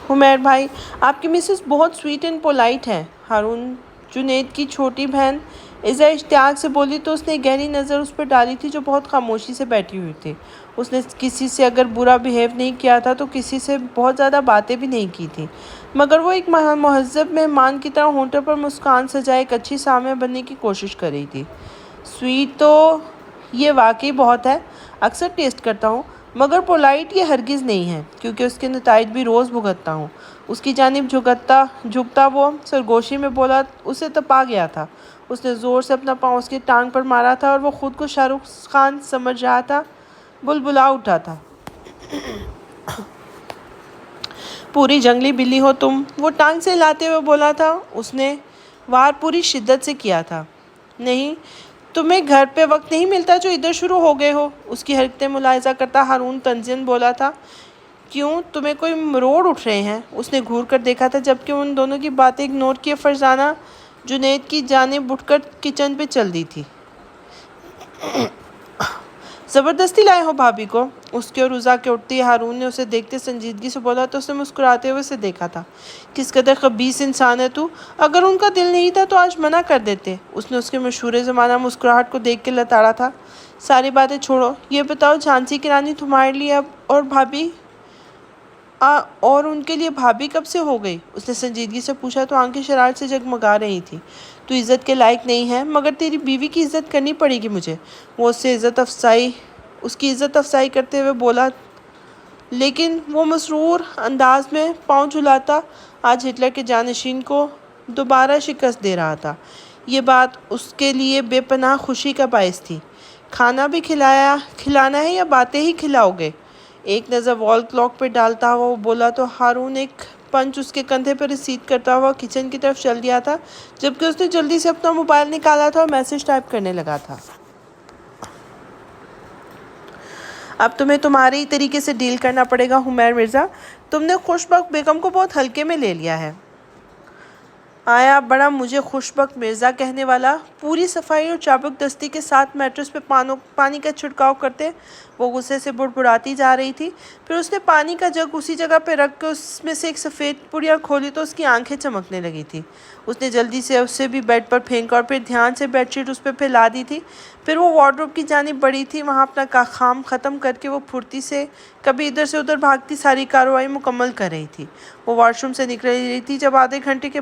حمیر بھائی، آپ کی مسز بہت سویٹ اینڈ پولائٹ ہیں، ہارون جنید کی چھوٹی بہن عزا اشتیاق سے بولی تو اس نے گہری نظر اس پر ڈالی تھی جو بہت خاموشی سے بیٹھی ہوئی تھی۔ اس نے کسی سے اگر برا بیہیو نہیں کیا تھا تو کسی سے بہت زیادہ باتیں بھی نہیں کی تھی، مگر وہ ایک مہذب مہمان کی طرح ہونٹوں پر مسکان سجائے ایک اچھی سامع بننے کی کوشش کر رہی تھی۔ سویٹ تو یہ واقعی بہت ہے، اکثر ٹیسٹ کرتا ہوں، مگر پولائٹ یہ ہرگز نہیں ہے، کیونکہ اس کے نتائج بھی روز بھگتتا ہوں۔ اس کی جانب جھکتا وہ سرگوشی میں بولا اسے تپا گیا تھا۔ اس نے زور سے اپنا پاؤں اس کی ٹانگ پر مارا تھا اور وہ خود کو شاہ رخ خان سمجھ رہا تھا۔ بلبلا اٹھا تھا۔ پوری جنگلی بلی ہو تم، وہ ٹانگ سے ہلاتے ہوئے بولا تھا۔ اس نے وار پوری شدت سے کیا تھا۔ نہیں، تمہیں گھر پہ وقت نہیں ملتا جو ادھر شروع ہو گئے ہو؟ اس کی حرکتیں ملاحظہ کرتا ہارون طنزاً بولا تھا۔ کیوں، تمہیں کوئی مروڑ اٹھ رہے ہیں؟ اس نے گھور کر دیکھا تھا جبکہ ان دونوں کی باتیں اگنور کیے فرزانہ جنید کی جانب اٹھ کر کچن پہ چل دی تھی۔ زبردستی لائے ہو بھابھی کو؟ اس کی اور رضا کے اٹھتی ہارون نے اسے دیکھتے سنجیدگی سے بولا تو اس نے مسکراتے ہوئے اسے دیکھا تھا۔ کس قدر خبیث انسان ہے تو! اگر ان کا دل نہیں تھا تو آج منع کر دیتے۔ اس نے اس کے مشہور زمانہ مسکراہٹ کو دیکھ کے لتاڑا تھا۔ ساری باتیں چھوڑو، یہ بتاؤ جھانسی کی رانی تمہارے لیے اور ان کے لیے بھابھی کب سے ہو گئی؟ اس نے سنجیدگی سے پوچھا تو آنکھیں شرارت سے جگمگا رہی تھیں۔ تو عزت کے لائق نہیں ہے، مگر تیری بیوی کی عزت کرنی پڑے گی مجھے، وہ اس کی عزت افزائی کرتے ہوئے بولا، لیکن وہ مسرور انداز میں پاؤں جھلاتا آج ہٹلر کے جانشین کو دوبارہ شکست دے رہا تھا۔ یہ بات اس کے لیے بے پناہ خوشی کا باعث تھی۔ کھانا بھی کھلانا ہے یا باتیں ہی کھلاؤ گے؟ ایک نظر وال کلاک پہ ڈالتا ہوا وہ بولا تو ہارون ایک پنچ اس کے کندھے پر رسید کرتا ہوا کچن کی طرف چل دیا تھا، جبکہ اس نے جلدی سے اپنا موبائل نکالا تھا اور میسج ٹائپ کرنے لگا تھا۔ اب تمہیں تمہارے ہی طریقے سے ڈیل کرنا پڑے گا حمیر مرزا، تم نے خوشبخت بیگم کو بہت ہلکے میں لے لیا ہے۔ آیا بڑا مجھے خوشبخت مرزا کہنے والا۔ پوری صفائی اور چابک دستی کے ساتھ میٹرس پہ پانی کا چھڑکاؤ کرتے وہ غصے سے بڑبڑاتی جا رہی تھی۔ پھر اس نے پانی کا جگ اسی جگہ پہ رکھ کے اس میں سے ایک سفید پڑیا کھولی تو اس کی آنکھیں چمکنے لگی تھی۔ اس نے جلدی سے اسے بھی بیڈ پر پھینکا اور پھر دھیان سے بیڈ شیٹ اس پہ پھیلا دی تھی۔ پھر وہ وارڈروب کی جانب بڑھی تھی۔ وہاں اپنا کام ختم کر کے وہ پھرتی سے کبھی ادھر سے ادھر بھاگتی ساری کارروائی مکمل کر رہی تھی۔ وہ واش روم سے نکل رہی تھی جب آدھے گھنٹے کے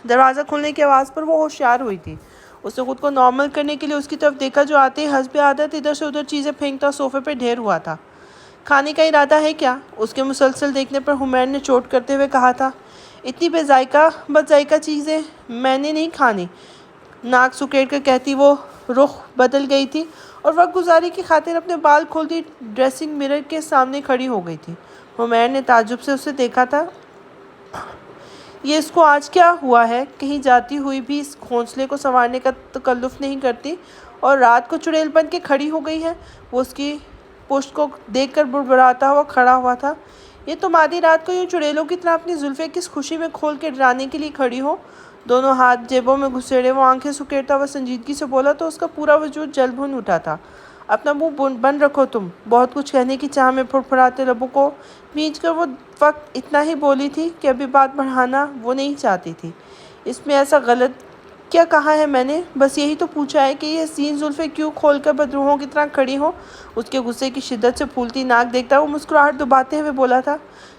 دروازہ کھلنے کی آواز پر وہ ہوشیار ہوئی تھی۔ اس نے خود کو نارمل کرنے کے لیے اس کی طرف دیکھا جو آتے ہی حسب عادت ادھر سے ادھر چیزیں پھینکتا صوفے پہ ڈھیر ہوا تھا۔ کھانے کا ارادہ ہے کیا؟ اس کے مسلسل دیکھنے پر حمیر نے چوٹ کرتے ہوئے کہا تھا۔ اتنی بد ذائقہ چیزیں میں نے نہیں کھانی، ناک سکیڑ کر کہتی وہ رخ بدل گئی تھی اور وقت گزاری کی خاطر اپنے بال کھولتی ڈریسنگ مرر کے سامنے کھڑی ہو گئی تھی۔ حمیر نے تعجب سے اسے دیکھا تھا۔ یہ اس کو آج کیا ہوا ہے؟ کہیں جاتی ہوئی بھی اس گھونسلے کو سنوارنے کا تکلف نہیں کرتی اور رات کو چڑیل بن کے کھڑی ہو گئی ہے۔ وہ اس کی پشت کو دیکھ کر بڑبڑاتا ہوا کھڑا ہوا تھا۔ یہ تم آدھی رات کو یوں چڑیلوں کی طرح اپنی زلفیں کس خوشی میں کھول کے ڈرانے کے لیے کھڑی ہو؟ دونوں ہاتھ جیبوں میں گھسیڑے وہ آنکھیں سکیڑتا ہوا سنجیدگی سے بولا تو اس کا پورا وجود جل بھن اٹھا تھا۔ اپنا منہ بند رکھو تم۔ بہت کچھ کہنے کی چاہ میں پھڑپھڑاتے لبوں کو بھینچ کر وہ وقت اتنا ہی بولی تھی کہ ابھی بات بڑھانا وہ نہیں چاہتی تھی۔ اس میں ایسا غلط کیا کہا ہے میں نے؟ بس یہی تو پوچھا ہے کہ یہ حسین زلفیں کیوں کھول کر بدروحوں کی طرح کھڑی ہوں؟ اس کے غصے کی شدت سے پھولتی ناک دیکھتا وہ مسکراہٹ دباتے ہوئے بولا تھا۔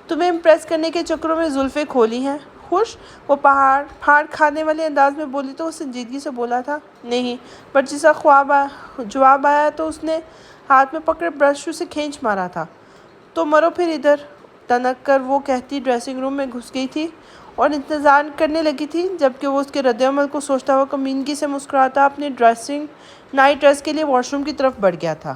تمہیں امپریس کرنے کے چکروں میں زلفیں کھولی ہیں؟ خوش؟ وہ پھاڑ کھانے والے انداز میں بولی تو وہ سنجیدگی سے بولا تھا۔ نہیں، پر جیسا جواب آیا تو اس نے ہاتھ میں پکڑے برش اسے کھینچ مارا تھا۔ تو مرو پھر ادھر، تنک کر وہ کہتی ڈریسنگ روم میں گھس گئی تھی اور انتظار کرنے لگی تھی جبکہ وہ اس کے رد عمل کو سوچتا ہوا کمینگی سے مسکراتا اپنے نائٹ ڈریس کے لیے واش روم کی طرف بڑھ گیا تھا۔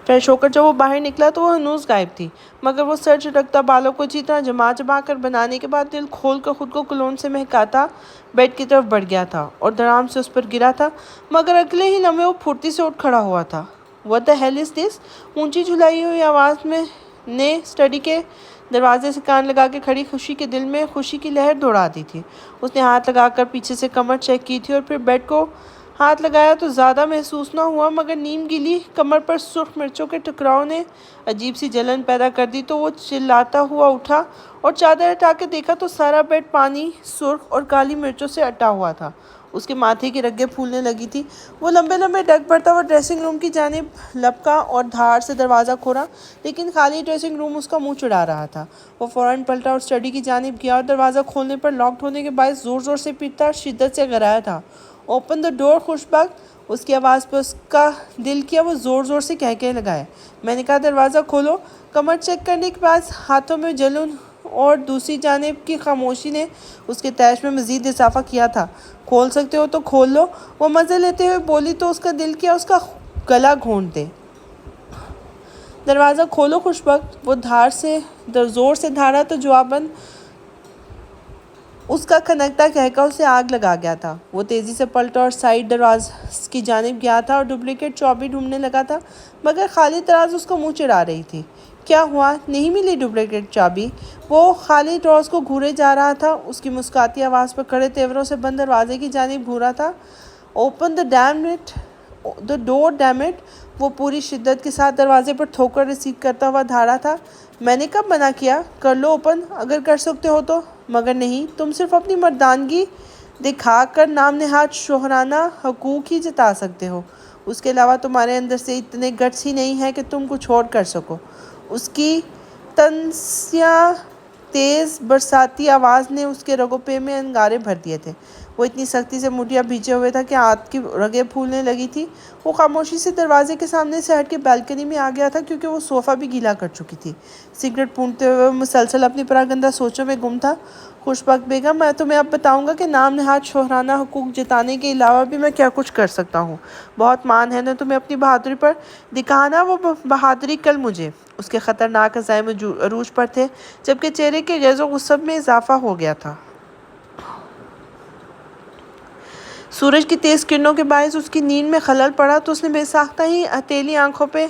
فریش ہو کر جب وہ باہر نکلا تو وہ ہنوز غائب تھی، مگر وہ سر جھٹکتا بالوں کو اچھی طرح جما کر بنانے کے بعد دل کھول کر خود کو کولون سے مہکاتا بیڈ کی طرف بڑھ گیا تھا اور دھڑام سے اس پر گرا تھا، مگر اگلے ہی لمحے وہ پھرتی سے اٹھ کھڑا ہوا تھا۔ What the hell is this؟ اونچی جھلائی ہوئی آواز میں نے اسٹڈی کے دروازے سے کان لگا کے کھڑی خوشی کے دل میں خوشی کی لہر دوڑا دی تھی۔ اس نے ہاتھ لگا کر پیچھے سے کمر چیک کی تھی اور پھر بیڈ کو ہاتھ لگایا تو زیادہ محسوس نہ ہوا، مگر نیم گیلی کمر پر سرخ مرچوں کے ٹکراؤ نے عجیب سی جلن پیدا کر دی تو وہ چلاتا ہوا اٹھا اور چادر ہٹا کے دیکھا تو سارا بیڈ پانی، سرخ اور کالی مرچوں سے اٹا ہوا تھا۔ اس کے ماتھے کی رگیں پھولنے لگی تھی۔ وہ لمبے لمبے ڈگ بڑھتا ہوا ڈریسنگ روم کی جانب لپکا اور دھاڑ سے دروازہ کھولا، لیکن خالی ڈریسنگ روم اس کا منہ چڑھا رہا تھا۔ وہ فوراً پلٹا اور اسٹڈی کی جانب گیا اور دروازہ کھولنے پر لاکڈ ہونے کے باعث زور زور سے پیٹتا اور شدت سے گرایا تھا۔ اوپن دا ڈور خوشبخت! اس کی آواز پہ اس کا دل کیا وہ زور زور سے کہنے لگا ہے۔ میں نے کہا دروازہ کھولو۔ کمر چیک کرنے کے بعد ہاتھوں میں جلن اور دوسری جانب کی خاموشی نے اس کے تیش میں مزید اضافہ کیا تھا۔ کھول سکتے ہو تو کھول لو، وہ مزے لیتے ہوئے بولی تو اس کا دل کیا اس کا گلا گھونٹ دے۔ دروازہ کھولو خوشبخت! وہ زور سے دھاڑا تو جواباً اس کا کھنکتا کہکا اسے آگ لگا گیا تھا۔ وہ تیزی سے پلٹا اور سائیڈ دراز کی جانب گیا تھا اور ڈپلیکیٹ چابی ڈھونڈنے لگا تھا، مگر خالی دراز اس کا منہ چڑھا رہی تھی۔ کیا ہوا؟ نہیں ملی ڈپلیکیٹ چابی؟ وہ خالی دراز کو گھورے جا رہا تھا، اس کی مسکاتی آواز پر کڑے تیوروں سے بند دروازے کی جانب گھورا تھا۔ Open the door damn it! وہ پوری شدت کے ساتھ دروازے پر ٹھوکر رسید کرتا ہوا دھاڑا تھا۔ میں نے کب منع کیا؟ کر لو اوپن، اگر کر سکتے ہو تو۔ مگر نہیں، تم صرف اپنی مردانگی دکھا کر نام نہاد شوہرانہ حقوق ہی جتا سکتے ہو، اس کے علاوہ تمہارے اندر سے اتنے گٹس ہی نہیں ہیں کہ تم کچھ اور کر سکو۔ اس کی طنزیہ تیز برساتی آواز نے اس کے رگوں پہ میں انگارے بھر دیے تھے۔ وہ اتنی سختی سے مٹیاں بھینچے ہوئے تھا کہ ہاتھ کی رگیں پھولنے لگی تھی۔ وہ خاموشی سے دروازے کے سامنے سے ہٹ کے بالکنی میں آ گیا تھا کیونکہ وہ صوفہ بھی گیلا کر چکی تھی۔ سگریٹ پھونکتے ہوئے وہ مسلسل اپنی پراگندہ سوچوں میں گم تھا۔ خوشبخت بیگم، میں تمہیں اب بتاؤں گا کہ نام نہاد شوہرانہ حقوق جتانے کے علاوہ بھی میں کیا کچھ کر سکتا ہوں۔ بہت مان ہے نا تمہیں اپنی بہادری پر؟ دکھانا وہ بہادری کل مجھے۔ اس کے خطرناک عزائم عروج پر تھے جبکہ چہرے کے غیظ و غصب میں اضافہ ہو گیا تھا۔ سورج کی تیز کرنوں کے باعث اس کی نیند میں خلل پڑا تو اس نے بے ساختہ ہی ہتھیلی آنکھوں پہ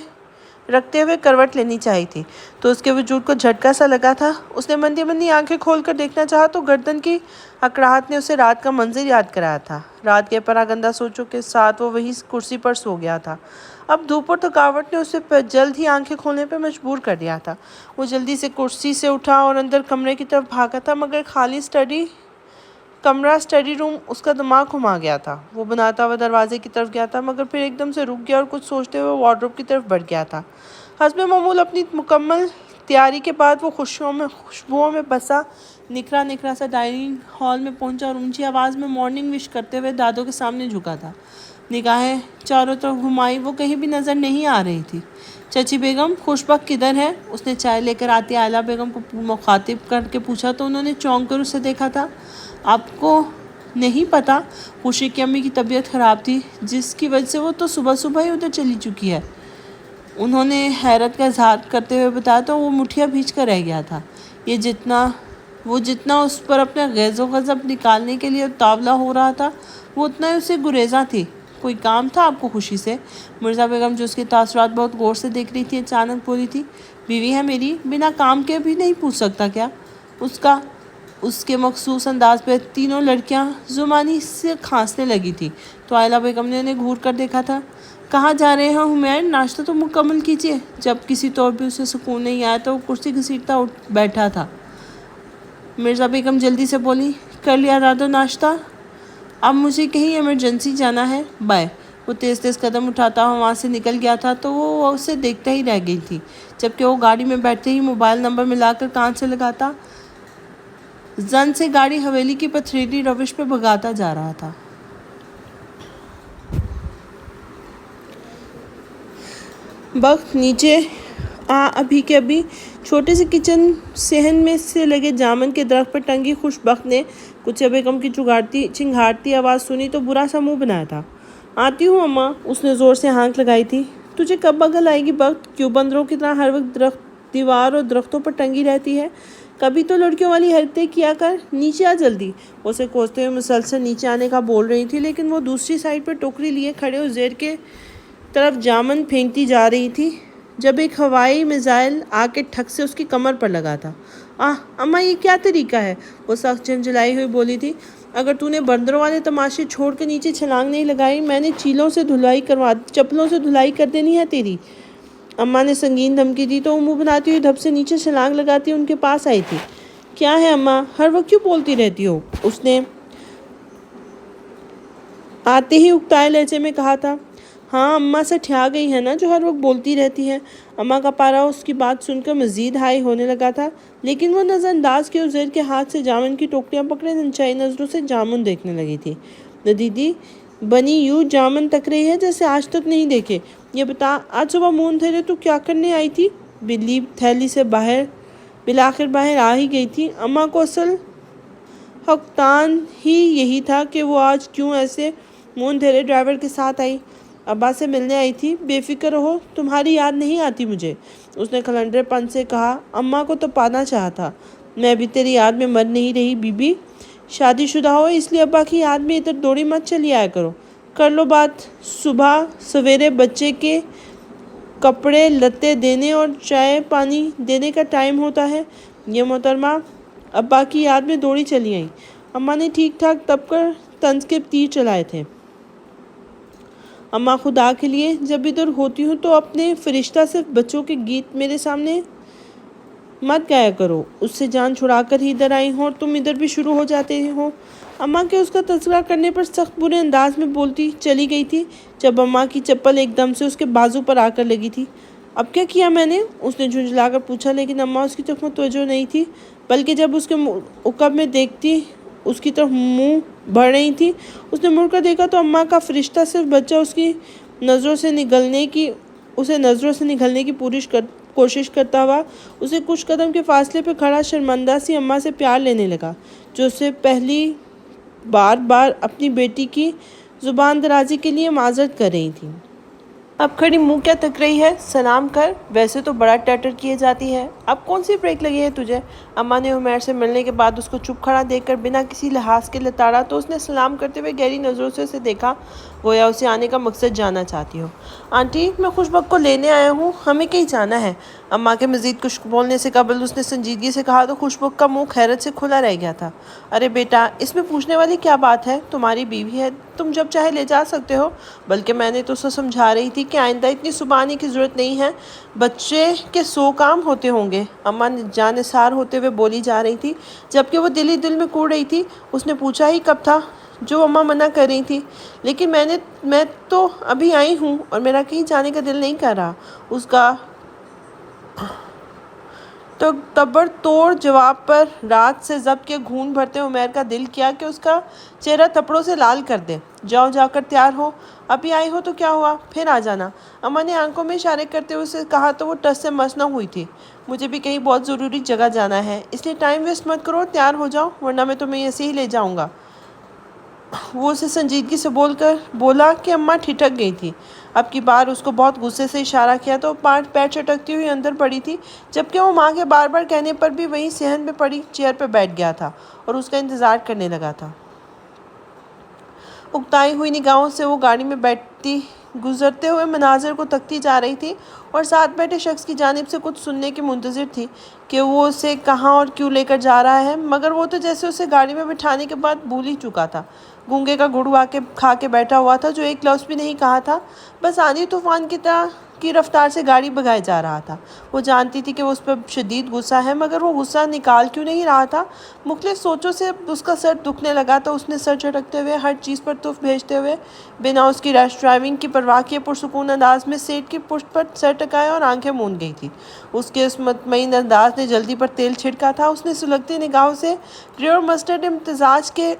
رکھتے ہوئے کروٹ لینی چاہی تھی تو اس کے وجود کو جھٹکا سا لگا تھا۔ اس نے مندی مندی آنکھیں کھول کر دیکھنا چاہا تو گردن کی اکڑاہٹ نے اسے رات کا منظر یاد کرایا تھا۔ رات کے پراگندہ گندہ سوچوں کے ساتھ وہ وہی کرسی پر سو گیا تھا۔ اب دھوپ اور تھکاوٹ نے اسے جلد ہی آنکھیں کھولنے پہ مجبور کر دیا تھا۔ وہ جلدی سے کرسی سے اٹھا اور اندر کمرے کی طرف بھاگا تھا، مگر خالی اسٹڈی روم اس کا دماغ گھما گیا تھا۔ وہ بناتا ہوا دروازے کی طرف گیا تھا، مگر پھر ایک دم سے رک گیا اور کچھ سوچتے ہوئے وارڈروب کی طرف بڑھ گیا تھا۔ حسب معمول اپنی مکمل تیاری کے بعد وہ خوشبوؤں میں بسا نکھرا سا ڈائننگ ہال میں پہنچا اور اونچی آواز میں مارننگ وش کرتے ہوئے دادوں کے سامنے جھکا تھا۔ نگاہیں چاروں طرف گھمائی، وہ کہیں بھی نظر نہیں آ رہی تھی۔ چچی بیگم، خوشبخت کدھر ہے؟ اس نے چائے لے کر آتی آئلہ بیگم کو مخاطب کر کے پوچھا تو انہوں نے چونک کر اسے دیکھا تھا۔ آپ کو نہیں پتا؟ خوشی کی امی کی طبیعت خراب تھی، جس کی وجہ سے وہ تو صبح ہی ادھر چلی چکی ہے، انہوں نے حیرت کا اظہار کرتے ہوئے بتایا تو وہ مٹھیاں بھیج کر رہ گیا تھا۔ وہ جتنا اس پر اپنا غیظ و غضب نکالنے کے لیے اتاولا ہو رہا تھا، وہ اتنا ہی اسے گریزاں تھی۔ کوئی کام تھا آپ کو خوشی سے؟ مرزا بیگم جو اس کے تاثرات بہت غور سے دیکھ رہی تھی اچانک بولی تھی۔ بیوی ہے میری، بنا کام کے بھی نہیں پوچھ سکتا کیا؟ اس کے مخصوص انداز پہ تینوں لڑکیاں زمانی سے کھانسنے لگی تھی تو آئلہ بیگم نے انہیں گھور کر دیکھا تھا۔ کہاں جا رہے ہیں حمیر؟ ناشتہ تو مکمل کیجیے۔ جب کسی طور بھی اسے سکون نہیں آیا تو وہ کرسی گھسیٹتا اٹھ بیٹھا تھا۔ مرزا بیگم جلدی سے بولی، کر لیا دادو ناشتہ؟ اب مجھے کہیں ایمرجنسی جانا ہے، بائے۔ وہ تیز قدم اٹھاتا ہوا وہاں سے نکل گیا تھا تو وہ اسے دیکھتا ہی رہ گئی تھی، جبکہ وہ گاڑی میں بیٹھتے ہی موبائل نمبر ملا کر کان سے لگاتا زن سے گاڑی حویلی کی پتھریلی روش پہ بھگاتا جا رہا تھا۔ بخت نیچے ابھی کے ابھی چھوٹے سے کچن صحن میں سے لگے جامن کے درخت پر ٹنگی خوش بخت نے کچھ بیگم کی چنگھاڑتی آواز سنی تو برا سا منہ بنایا تھا۔ آتی ہوں اماں، اس نے زور سے ہانک لگائی تھی۔ تجھے کب عقل آئے گی بخت؟ کیوں بندروں کی طرح ہر وقت دیوار اور درختوں پر ٹنگی رہتی ہے؟ کبھی تو لڑکیوں والی حرکتیں کیا کر، نیچے آ جلدی۔ اسے کوستے ہوئے مسلسل نیچے آنے کا بول رہی تھی، لیکن وہ دوسری سائڈ پر ٹوکری لیے کھڑے اور زیر کے طرف جامن پھینکتی جا رہی تھی جب ایک ہوائی میزائل آ کے ٹھک سے اس کی کمر پر لگا تھا۔ اماں یہ کیا طریقہ ہے؟ وہ سخت جھنجھلائی ہوئی بولی تھی۔ اگر تو نے بندروں والے تماشے چھوڑ کے نیچے چھلانگ نہیں لگائی، میں نے چپلوں سے دھلائی کر دینی ہے تیری۔ اماں نے سنگین دھمکی دی تو وہ منہ بناتی ہوئی دھپ سے نیچے چھلانگ لگاتی ان کے پاس آئی تھی۔ کیا ہے اماں، ہر وقت کیوں بولتی رہتی ہو؟ اس نے آتے ہی اکتائے لہجے میں کہا تھا۔ ہاں اماں سے ٹھیا گئی ہے نا جو ہر وقت بولتی رہتی ہے۔ اماں کا پارا اس کی بات سن کر مزید ہائی ہونے لگا تھا، لیکن وہ نظر انداز کی اور زیر کے ہاتھ سے جامن کی ٹوکریاں پکڑے ننچائی نظروں سے جامن دیکھنے لگی تھی۔ دیدی بنی یوں جامن تک رہی ہے جیسے آج تک نہیں دیکھے۔ یہ بتا آج صبح منہ اندھیرے تو کیا کرنے آئی تھی؟ بلی تھیلی سے بالآخر باہر آ ہی گئی تھی۔ اماں کو اصل حقتان ہی یہی تھا کہ وہ آج کیوں ایسے منہ اندھیرے ڈرائیور کے ساتھ آئی۔ ابا سے ملنے آئی تھی۔ بے فکر رہو، تمہاری یاد نہیں آتی مجھے، اس نے کھلنڈرے پن سے کہا۔ اماں کو تو پانا چاہا تھا، میں بھی تیری یاد میں مر نہیں رہی بی بی۔ شادی شدہ ہو اس لیے ابا کی یاد میں ادھر دوڑی مت چلی آیا کرو۔ کر لو بات، صبح سویرے بچے کے کپڑے لتے دینے اور چائے پانی دینے کا ٹائم ہوتا ہے۔ یہ محترمہ ابا کی یاد میں دوڑی چلی آئیں۔ اماں نے ٹھیک ٹھاک تب کر طنز کے تیر چلائے تھے۔ اماں خدا کے لیے جب ادھر ہوتی ہوں تو اپنے فرشتہ صرف بچوں کے گیت میرے سامنے مت گایا کرو۔ اس سے جان چھڑا کر ہی ادھر آئی ہوں اور تم ادھر بھی شروع ہو جاتے ہو۔ اماں کے اس کا تذکرہ کرنے پر سخت برے انداز میں بولتی چلی گئی تھی جب اماں کی چپل ایک دم سے اس کے بازو پر آ کر لگی تھی۔ اب کیا کیا میں نے؟ اس نے جھنجھلا کر پوچھا، لیکن اماں اس کی طرف متوجہ نہیں تھی، بلکہ جب اس کے عقب میں دیکھتی اس کی طرف منہ بڑھ رہی تھی۔ اس نے مڑ کر دیکھا تو اماں کا فرشتہ صرف بچہ اسے نظروں سے نگلنے کی کوشش کرتا ہوا اسے کچھ قدم کے فاصلے پہ کھڑا شرمندہ سی اماں سے پیار لینے لگا، جو اسے پہلی بار اپنی بیٹی کی زبان درازی کے لیے معذرت کر رہی تھی۔ اب کھڑی منہ کیا تک رہی ہے؟ سلام کر، ویسے تو بڑا ٹیٹر کیے جاتی ہے، اب کون سی بریک لگی ہے تجھے؟ اماں نے عمیر سے ملنے کے بعد اس کو چپ کھڑا دیکھ کر بنا کسی لحاظ کے لتاڑا تو اس نے سلام کرتے ہوئے گہری نظروں سے اسے دیکھا گویا اسے آنے کا مقصد جاننا چاہتی ہو۔ آنٹی، میں خوشبخت کو لینے آیا ہوں، ہمیں کہیں جانا ہے۔ اماں کے مزید کچھ بولنے سے قبل اس نے سنجیدگی سے کہا تو خوشبخت کا منہ حیرت سے کھلا رہ گیا تھا۔ ارے بیٹا، اس میں پوچھنے والی کیا بات ہے؟ تمہاری بیوی ہے، تم جب چاہے لے جا سکتے ہو۔ بلکہ میں نے تو اسے سمجھا رہی تھی کہ آئندہ اتنی زبانی کی ضرورت نہیں ہے، بچے کے 100 کام ہوتے ہوں گے۔ اماں جانثار ہوتے ہوئے بولی جا رہی تھی، جبکہ وہ دل ہی دل میں کوڑ رہی تھی۔ اس نے پوچھا ہی کب تھا جو اماں منع کر رہی تھی؟ لیکن میں تو ابھی آئی ہوں اور میرا کہیں جانے کا دل نہیں کر رہا۔ اس کا تو تبڑ توڑ جواب پر رات سے ضبط کے گھون بھرتے عمیر کا دل کیا کہ اس کا چہرہ تھپڑوں سے لال کر دے۔ جاؤ، جا کر تیار ہو، ابھی آئی ہو تو کیا ہوا، پھر آ جانا۔ اماں نے آنکھوں میں اشارے کرتے ہوئے اسے کہا تو وہ ٹس سے مس نہ ہوئی تھی۔ مجھے بھی کہیں بہت ضروری جگہ جانا ہے، اس لیے ٹائم ویسٹ مت کرو، تیار ہو جاؤ، ورنہ میں تمہیں ایسے ہی لے جاؤں گا۔ وہ اسے سنجیدگی سے بولا کہ اماں ٹھٹک گئی تھی۔ اب کی بار اس کو بہت غصے سے اشارہ کیا تو پیر چٹکتی ہوئی اندر پڑی تھی، جبکہ وہ ماں کے بار بار کہنے پر بھی وہیں صحن پہ پڑی چیئر پہ بیٹھ گیا تھا اور اس کا انتظار کرنے لگا تھا۔ اکتائی ہوئی نگاہوں سے وہ گاڑی میں بیٹھتی گزرتے ہوئے مناظر کو تکتی جا رہی تھی اور ساتھ بیٹھے شخص کی جانب سے کچھ سننے کی منتظر تھی کہ وہ اسے کہاں اور کیوں لے کر جا رہا ہے، مگر وہ تو جیسے اسے گاڑی میں بٹھانے کے بعد بھول ہی چکا تھا۔ گونگے کا گڑ کھا کے بیٹھا ہوا تھا جو ایک لفظ بھی نہیں کہا تھا، بس آندھی طوفان کی طرح کی رفتار سے گاڑی بھگائے جا رہا تھا۔ وہ جانتی تھی کہ وہ اس پر شدید غصہ ہے، مگر وہ غصہ نکال کیوں نہیں رہا تھا؟ مختلف سوچوں سے اس کا سر دکھنے لگا تو اس نے سر جھٹکتے ہوئے، ہر چیز پر تف بھیجتے ہوئے، بنا اس کی ریش ڈرائیونگ کی پرواہ کیے پرسکون انداز میں سیٹ کی پشت پر سر ٹکایا اور آنکھیں موند گئی تھی۔ اس کے اس مطمئن انداز نے جلدی پر تیل چھڑکا تھا۔ اس نے سلگتی نگاہوں سے گرے اور مسٹرڈ امتزاج کے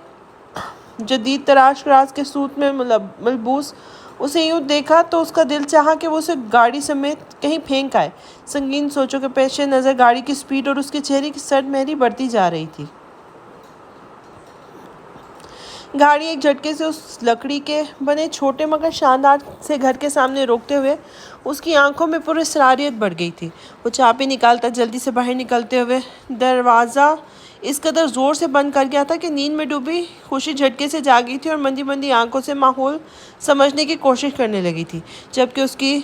جدید تراش راز کے سوٹ میں ملبوس اسے یوں دیکھا تو اس کا دل چاہا کہ وہ اسے گاڑی سمیت کہیں پھینک آئے۔ سنگین سوچوں کے پیش نظر گاڑی کی سپیڈ اور اس کے چہرے کی سرد مہری بڑھتی جا رہی تھی۔ گاڑی ایک جھٹکے سے اس لکڑی کے بنے چھوٹے مگر شاندار سے گھر کے سامنے روکتے ہوئے اس کی آنکھوں میں پراسراریت بڑھ گئی تھی۔ وہ چابی نکالتا جلدی سے باہر نکلتے ہوئے دروازہ اس قدر زور سے بند کر گیا تھا کہ نیند میں ڈوبی خوشی جھٹکے سے جاگی تھی اور مندی مندی آنکھوں سے ماحول سمجھنے کی کوشش کرنے لگی تھی، جبکہ اس کی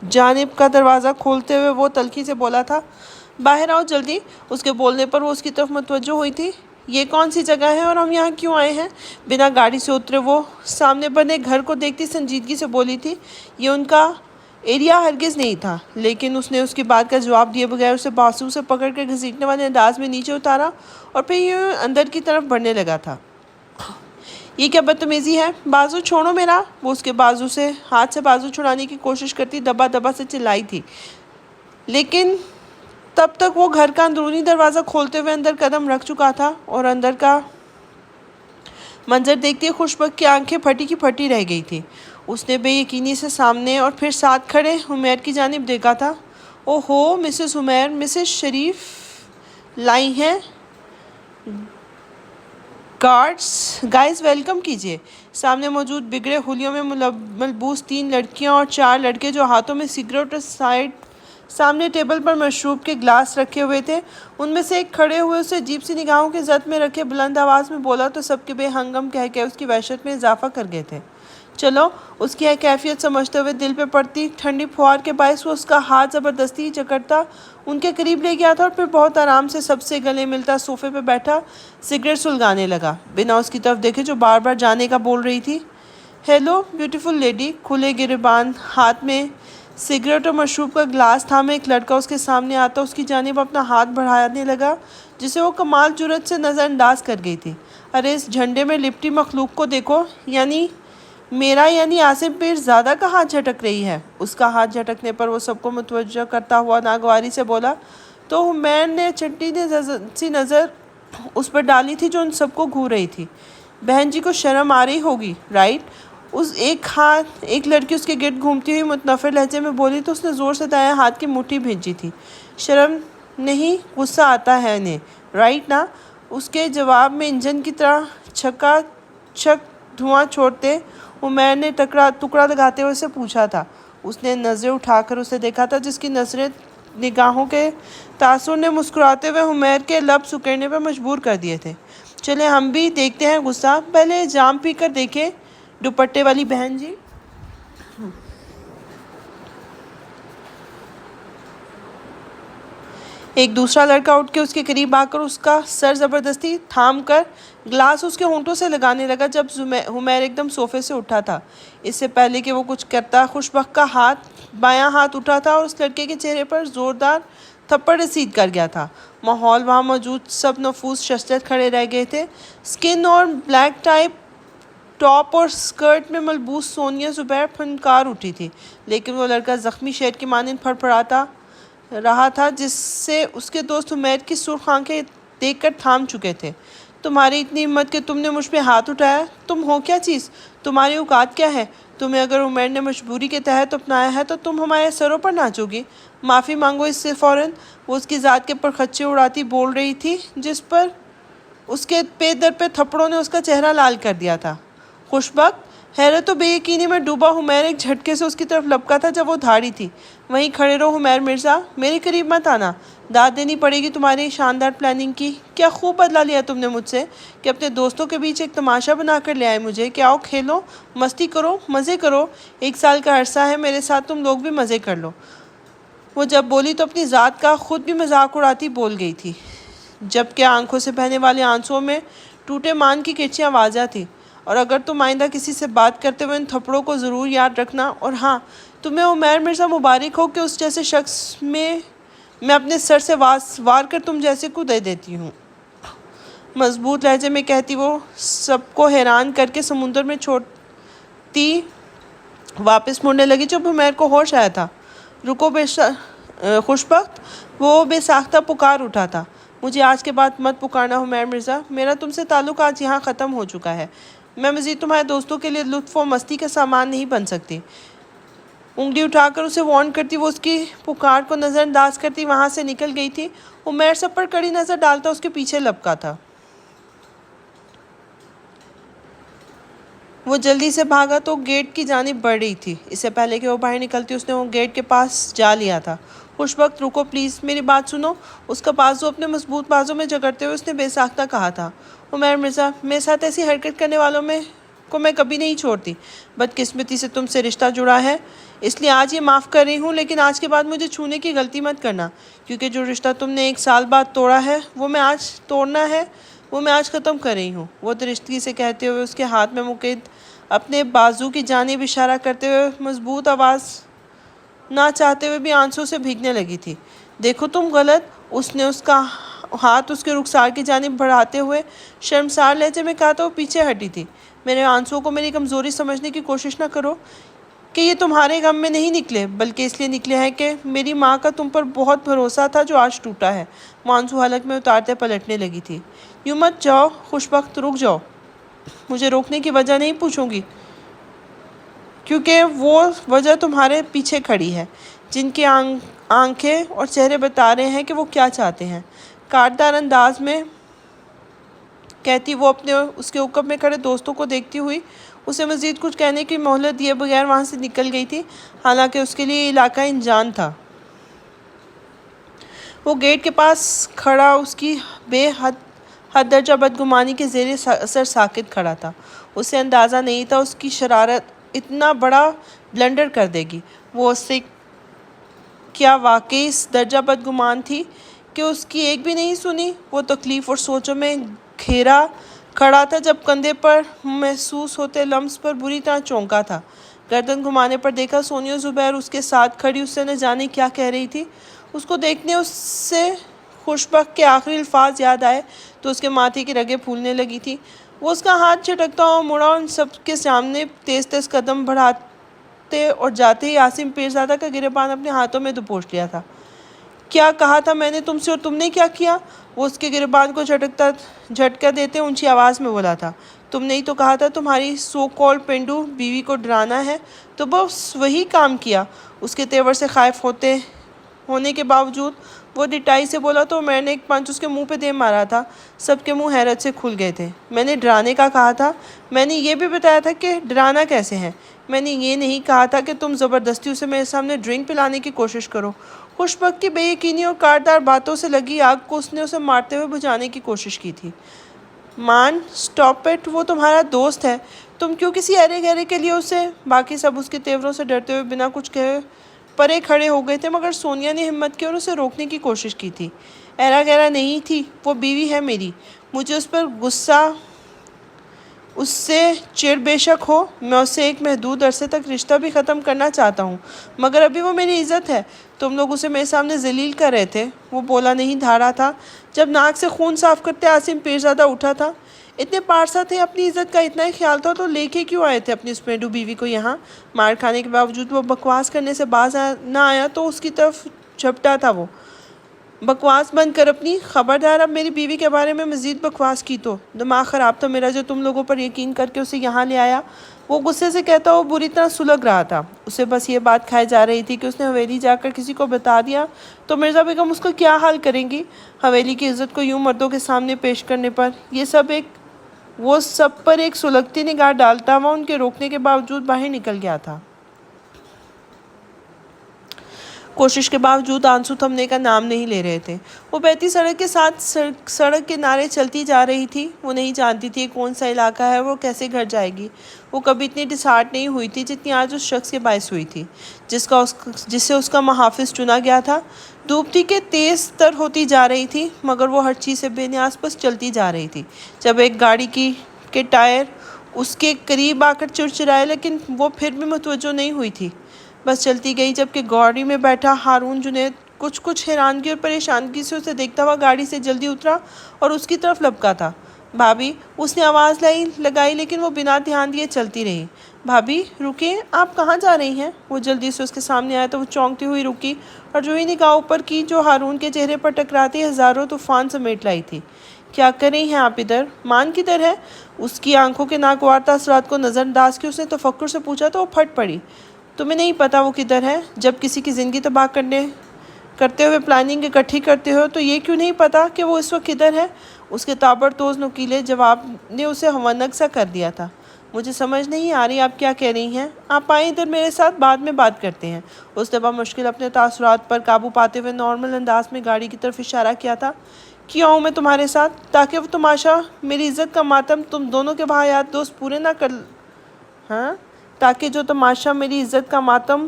جانب کا دروازہ کھولتے ہوئے وہ تلخی سے بولا تھا، باہر آؤ جلدی۔ اس کے بولنے پر وہ اس کی طرف متوجہ ہوئی تھی۔ یہ کون سی جگہ ہے اور ہم یہاں کیوں آئے ہیں؟ بنا گاڑی سے اترے وہ سامنے بنے گھر کو دیکھتی سنجیدگی سے بولی تھی۔ یہ ان کا ایریا ہرگز نہیں تھا، لیکن اس نے اس کی بات کا جواب دیے بغیر اسے بازو سے پکڑ کر گھسیٹنے والے انداز میں نیچے اتارا اور پھر یہ اندر کی طرف بڑھنے لگا تھا۔ یہ کیا بدتمیزی ہے؟ بازو چھوڑو میرا! وہ اس کے بازو سے ہاتھ سے بازو چھڑانے کی کوشش کرتی دبا دبا سے چلائی تھی، لیکن تب تک وہ گھر کا اندرونی دروازہ کھولتے ہوئے اندر قدم رکھ چکا تھا اور اندر کا منظر دیکھتی خوشبخت کی آنکھیں پھٹی کی پھٹی رہ گئی تھی۔ اس نے بے یقینی سے سامنے اور پھر ساتھ کھڑے عمیر کی جانب دیکھا تھا۔ اوہو، مسز عمیر، مسز شریف لائی ہیں۔ گائز ویلکم کیجیے۔ سامنے موجود بگڑے حلیوں میں ملبوس 3 لڑکیاں اور 4 لڑکے جو ہاتھوں میں سگریٹ اور سامنے ٹیبل پر مشروب کے گلاس رکھے ہوئے تھے، ان میں سے ایک کھڑے ہوئے اسے عجیب سی نگاہوں کے زد میں رکھے بلند آواز میں بولا تو سب کے بے ہنگم کہہ کے اس کی وحشت میں اضافہ کر گئے تھے۔ چلو، اس کی کیفیت سمجھتے ہوئے دل پہ پڑتی ٹھنڈی پھوار کے باعث وہ اس کا ہاتھ زبردستی جکڑتا ان کے قریب لے گیا تھا اور پھر بہت آرام سے سب سے گلے ملتا صوفے پہ بیٹھا سگریٹ سلگانے لگا، بنا اس کی طرف دیکھے جو بار بار جانے کا بول رہی تھی۔ Hello beautiful lady. کھلے گریبان ہاتھ میں سگریٹ اور مشروب کا گلاس تھامے ایک لڑکا اس کے سامنے آتا اس کی جانب اپنا ہاتھ بڑھانے لگا، جسے وہ کمال جرأت سے نظر انداز کر گئی تھی۔ ارے اس جھنڈے میں لپٹی مخلوق کو دیکھو، یعنی آصف پیر زادہ کا ہاتھ جھٹک رہی ہے۔ اس کا ہاتھ جھٹکنے پر وہ سب کو متوجہ کرتا ہوا ناگواری سے بولا تو عمیر نے چٹی سی نظر اس پر ڈالی تھی جو ان سب کو گھور رہی تھی۔ بہن جی کو شرم آ رہی ہوگی، رائٹ؟ اس ایک لڑکی اس کے گرد گھومتی ہوئی متنفر لہجے میں بولی تو اس نے زور سے دائیں ہاتھ کی مٹھی بھیجی تھی۔ شرم نہیں، غصہ آتا ہے انہیں، رائٹ نا؟ اس کے جواب میں انجن کی طرح چھکا چھک دھواں چھوڑتے عمیر نے ٹکڑا لگاتے ہوئے اسے پوچھا تھا۔ اس نے نظریں اٹھا کر اسے دیکھا تھا، جس کی نگاہوں کے تاثر نے مسکراتے ہوئے عمیر کے لب سکڑنے پر مجبور کر دیے تھے۔ چلے ہم بھی دیکھتے ہیں غصہ، پہلے جام پی کر دیکھیں۔ دوپٹے والی بہن جی. ایک دوسرا لڑکا اٹھ کے اس کے قریب آ کر اس کا سر زبردستی تھام کر گلاس اس کے ہونٹوں سے لگانے لگا جب حمیر ایک دم صوفے سے اٹھا تھا. اس سے پہلے کہ وہ کچھ کرتا خوشبخت کا بایاں ہاتھ اٹھا تھا اور اس لڑکے کے چہرے پر زوردار تھپڑ رسید کر گیا تھا. ماحول وہاں موجود سب نفوس ششدر کھڑے رہ گئے تھے. سکن اور بلیک ٹائپ ٹاپ اور سکرٹ میں ملبوس سونیا زبیر پھنکار اٹھی تھی، لیکن وہ لڑکا زخمی شیر کی مانند پھڑ پھڑاتا رہا تھا جس سے اس کے دوست حمیر کی سرخ آنکھیں دیکھ کر تھام چکے تھے. تمہاری اتنی ہمت کہ تم نے مجھ پہ ہاتھ اٹھایا؟ تم ہو کیا چیز؟ تمہاری اوقات کیا ہے؟ تمہیں اگر عمیر نے مجبوری کے تحت اپنایا ہے تو تم ہمارے سروں پر ناچو گی؟ معافی مانگو اس سے فوراً. وہ اس کی ذات کے پرخچے اڑاتی بول رہی تھی جس پر اس کے پے در پہ تھپڑوں نے اس کا چہرہ لال کر دیا تھا. خوشبخت حیرت و بے یقینی میں ڈوبا حمیر ایک جھٹکے سے اس کی طرف لپکا تھا جب وہ دھاڑی تھی. وہیں کھڑے رہو حمیر مرزا، میرے قریب مت آنا. داد دینی پڑے گی تمہاری شاندار پلاننگ کی. کیا خوب بدلہ لیا تم نے مجھ سے کہ اپنے دوستوں کے بیچ ایک تماشا بنا کر لے آئے مجھے کہ آؤ کھیلو، مستی کرو، مزے کرو. 1 سال کا عرصہ ہے، میرے ساتھ تم لوگ بھی مزے کر لو. وہ جب بولی تو اپنی ذات کا خود بھی مذاق اڑاتی بول گئی تھی، جبکہ آنکھوں سے بہنے والے آنسوؤں میں ٹوٹے مان کی کرچیاں واضح تھی. اور اگر تم آئندہ کسی سے بات کرتے ہوئے ان تھپڑوں کو ضرور یاد رکھنا. اور ہاں، تمہیں عمیر مرزا مبارک ہو کہ اس جیسے شخص میں اپنے سر سے وار کر تم جیسے کو دے دیتی ہوں. مضبوط لہجے میں کہتی وہ سب کو حیران کر کے سمندر میں چھوڑتی واپس مڑنے لگی جب عمیر کو ہوش آیا تھا. رکو خوشبخت، وہ بے ساختہ پکار اٹھا تھا. مجھے آج کے بعد مت پکارنا حمیر مرزا، میرا تم سے تعلق آج یہاں ختم ہو چکا ہے. میں مزید تمہارے دوستوں کے لیے لطف و مستی کا سامان نہیں بن سکتی. انگلی اٹھا کر اسے وارن کرتی وہ اس کی پکار کو نظر انداز کرتی وہاں سے نکل گئی تھی. عمیر سب پر کڑی نظر ڈالتا اس کے پیچھے لپکا تھا. وہ جلدی سے بھاگا تو گیٹ کی جانب بڑھ رہی تھی. اس سے پہلے کہ وہ باہر نکلتی اس نے وہ گیٹ کے پاس جا لیا تھا. خوشبخت رکو پلیز، میری بات سنو. اس کا بازو اپنے مضبوط بازو میں جگڑتے ہوئے اس نے بے ساختہ کہا تھا. عمیر مرزا، میرے ساتھ ایسی حرکت کرنے والوں کو میں کبھی نہیں چھوڑتی. بدقسمتی سے تم سے رشتہ جڑا ہے، اس لیے آج یہ معاف کر رہی ہوں، لیکن آج کے بعد مجھے چھونے کی غلطی مت کرنا، کیونکہ جو رشتہ تم نے 1 سال بعد توڑا ہے وہ میں آج ختم کر رہی ہوں. وہ درستگی سے کہتے ہوئے اس کے ہاتھ میں مقید اپنے بازو کی جانب اشارہ کرتے ہوئے مضبوط آواز نہ چاہتے ہوئے بھی آنسوں سے بھیگنے لگی تھی. دیکھو تم غلط. اس نے اس کا ہاتھ اس کے رخسار کی جانب بڑھاتے ہوئے شرمسار لہجے میں کہا تو وہ پیچھے ہٹی تھی. میرے آنسوؤں کو میری کمزوری سمجھنے کی کوشش نہ کرو کہ یہ تمہارے غم میں نہیں نکلے، بلکہ اس لیے نکلے ہیں کہ میری ماں کا تم پر بہت بھروسہ تھا جو آج ٹوٹا ہے. وہ آنسو حلق میں اتارتے پلٹنے لگی تھی. یوں مت جاؤ خوشبخت، رک جاؤ. مجھے روکنے کی وجہ نہیں پوچھوں گی، کیونکہ وہ وجہ تمہارے پیچھے کھڑی ہے، جن کی آنکھیں اور چہرے بتا رہے ہیں کہ وہ کیا چاہتے ہیں. کاٹدار انداز میں کہتی وہ اس کے عقب میں کھڑے دوستوں کو دیکھتی ہوئی اسے مزید کچھ کہنے کی مہلت دیے بغیر وہاں سے نکل گئی تھی. حالانکہ اس کے لیے یہ علاقہ انجان تھا. وہ گیٹ کے پاس کھڑا اس کی بے حد درجہ بدگمانی کے زیر اثر ساکت کھڑا تھا. اسے اندازہ نہیں تھا اس کی شرارت اتنا بڑا بلنڈر کر دے گی. وہ اس سے کیا واقعی اس درجہ بدگمان تھی کہ اس کی ایک بھی نہیں سنی. وہ تکلیف اور سوچوں میں گھیرا کھڑا تھا جب کندھے پر محسوس ہوتے لمس پر بری طرح چونکا تھا. گردن گھمانے پر دیکھا سونیا زبیر اس کے ساتھ کھڑی اس سے نہ جانے کیا کہہ رہی تھی. اس کو دیکھنے اس سے خوشبخت کے آخری الفاظ یاد آئے تو اس کے ماتھے کی رگیں پھولنے لگی تھی. وہ اس کا ہاتھ جھٹکتا ہوا مڑا اور ان سب کے سامنے تیز تیز قدم بڑھاتے اور جاتے ہی عاصم پیرزادہ کا گریبان اپنے ہاتھوں میں دبوچ لیا تھا. کیا کہا تھا میں نے تم سے اور تم نے کیا کیا؟ وہ اس کے گریبان کو جھٹکا دیتے اونچی آواز میں بولا تھا. تم نے ہی تو کہا تھا تمہاری سو کال پینڈو بیوی کو ڈرانا ہے، تو بس وہی کام کیا. اس کے تیور سے خائف ہونے کے باوجود وہ ڈٹائی سے بولا تو میں نے ایک پنچ اس کے منہ پہ دے مارا تھا. سب کے منہ حیرت سے کھل گئے تھے. میں نے ڈرانے کا کہا تھا؟ میں نے یہ بھی بتایا تھا کہ ڈرانا کیسے ہے. میں نے یہ نہیں کہا تھا کہ تم زبردستی اسے میرے سامنے ڈرنک پلانے کی کوشش کرو. خوشبخت کی بے یقینی اور کاٹدار باتوں سے لگی آگ کو اس نے اسے مارتے ہوئے بجھانے کی کوشش کی تھی. مان اسٹاپ اٹ، وہ تمہارا دوست ہے. تم کیوں کسی ارے گہرے کے لیے اسے؟ باقی سب اس کے تیوروں سے ڈرتے ہوئے بنا کچھ کہے پرے کھڑے ہو گئے تھے، مگر سونیا نے ہمت کی اور اسے روکنے کی کوشش کی تھی۔ ایرا گہرا نہیں تھی، وہ بیوی ہے میری، مجھے اس پر غصہ، اس سے چڑ بے شک ہو، میں اس سے ایک محدود عرصے تک رشتہ بھی ختم کرنا چاہتا ہوں، مگر ابھی وہ میری عزت ہے۔ تم لوگ اسے میرے سامنے ذلیل کر رہے تھے۔ وہ بولا نہیں دھا رہا تھا۔ جب ناک سے خون صاف کرتے عاصم پیرزادہ اٹھا تھا۔ اتنے پارسا تھے، اپنی عزت کا اتنا ہی خیال تھا تو لے کے کیوں آئے تھے اپنی اسپینڈو بیوی کو یہاں؟ مار کھانے کے باوجود وہ بکواس کرنے سے باز نہ آیا تو اس کی طرف جھپٹا تھا۔ وہ بکواس بند کر اپنی، خبردار اب میری بیوی کے بارے میں مزید بکواس کی تو دماغ خراب تھا میرا جو تم لوگوں پر یقین کر کے اسے یہاں لے آیا۔ وہ غصے سے کہتا وہ بری طرح سلگ رہا تھا۔ اسے بس یہ بات کھائے جا رہی تھی کہ اس نے حویلی جا کر کسی کو بتا دیا تو مرزا بیگم اس کا کیا حال کریں گی؟ حویلی کی عزت کو یوں مردوں کے سامنے پیش کرنے پر وہ سب پر ایک سلگتی نگاہ ڈالتا ہوا ان کے روکنے کے باوجود باہر نکل گیا تھا۔ کوشش کے باوجود آنسو تھمنے کا نام نہیں لے رہے تھے۔ وہ بہتی سڑک کے ساتھ سڑک کنارے چلتی جا رہی تھی۔ وہ نہیں جانتی تھی کون سا علاقہ ہے، وہ کیسے گھر جائے گی۔ وہ کبھی اتنی ڈسہارٹ نہیں ہوئی تھی جتنی آج اس شخص کے باعث ہوئی تھی جسے اس کا محافظ چنا گیا تھا۔ دھوپ تھی کہ تیز تر ہوتی جا رہی تھی، مگر وہ ہر چیز سے بے نیاز بس چلتی جا رہی تھی۔ جب ایک گاڑی کے ٹائر اس کے قریب آ کر چڑچڑائے، لیکن وہ پھر بھی متوجہ نہیں ہوئی تھی، بس چلتی گئی۔ جبکہ گاڑی میں بیٹھا ہارون جنید کچھ حیرانگی اور پریشانگی سے اسے دیکھتا ہوا گاڑی سے جلدی اترا اور اس کی طرف لپکا تھا۔ بھابھی، اس نے آواز لگائی لیکن وہ بنا دھیان دیے چلتی رہی۔ بھابھی رکیں، آپ کہاں جا رہی ہیں؟ وہ جلدی سے اس کے سامنے آیا تو وہ چونکتی ہوئی رکی اور جو ہی نگاہ اوپر کی جو ہارون کے چہرے پر ٹکراتی ہزاروں طوفان سمیٹ لائی تھی۔ کیا کر رہی ہیں آپ ادھر؟ مان کدھر ہے؟ اس کی آنکھوں کے ناگوار تاثرات کو نظر انداز کے اس نے تفکر سے پوچھا تو وہ پھٹ پڑی۔ تمہیں نہیں پتا وہ کدھر ہے؟ جب کسی کی زندگی تباہ کرتے ہوئے پلاننگ اکٹھی کرتے ہو تو یہ کیوں نہیں پتا کہ وہ اس وقت کدھر ہے؟ اس کے تابڑتوڑ نکیلے جواب نے اسے ہونک سا کر دیا تھا۔ مجھے سمجھ نہیں آ رہی آپ کیا کہہ رہی ہیں۔ آپ آئیں ادھر میرے ساتھ، بعد میں بات کرتے ہیں۔ اس نے بمشکل اپنے تاثرات پر قابو پاتے ہوئے نارمل انداز میں گاڑی کی طرف اشارہ کیا تھا۔ کیوں آؤں میں تمہارے ساتھ؟ تاکہ وہ تماشا میری عزت کا ماتم تم دونوں کے واحد دوست پورے نہ کر تاکہ جو تماشا میری عزت کا ماتم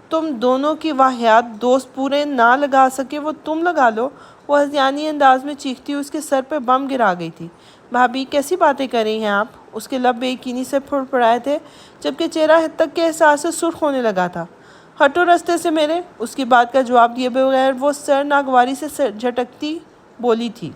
تم دونوں کی واحد دوست پورے نہ لگا سکے وہ تم لگا لو۔ وہ ہذیانی انداز میں چیختی ہوئی اس کے سر پہ بم گرا گئی تھی۔ بھابھی کیسی باتیں کر رہی ہیں آپ؟ اس کے لب بے یقینی سے پھڑ پڑائے تھے جبکہ چہرہ حد تک کے احساس سے سرخ ہونے لگا تھا۔ ہٹو رستے سے میرے۔ اس کی بات کا جواب دیے بغیر وہ سر ناگواری سے جھٹکتی بولی تھی۔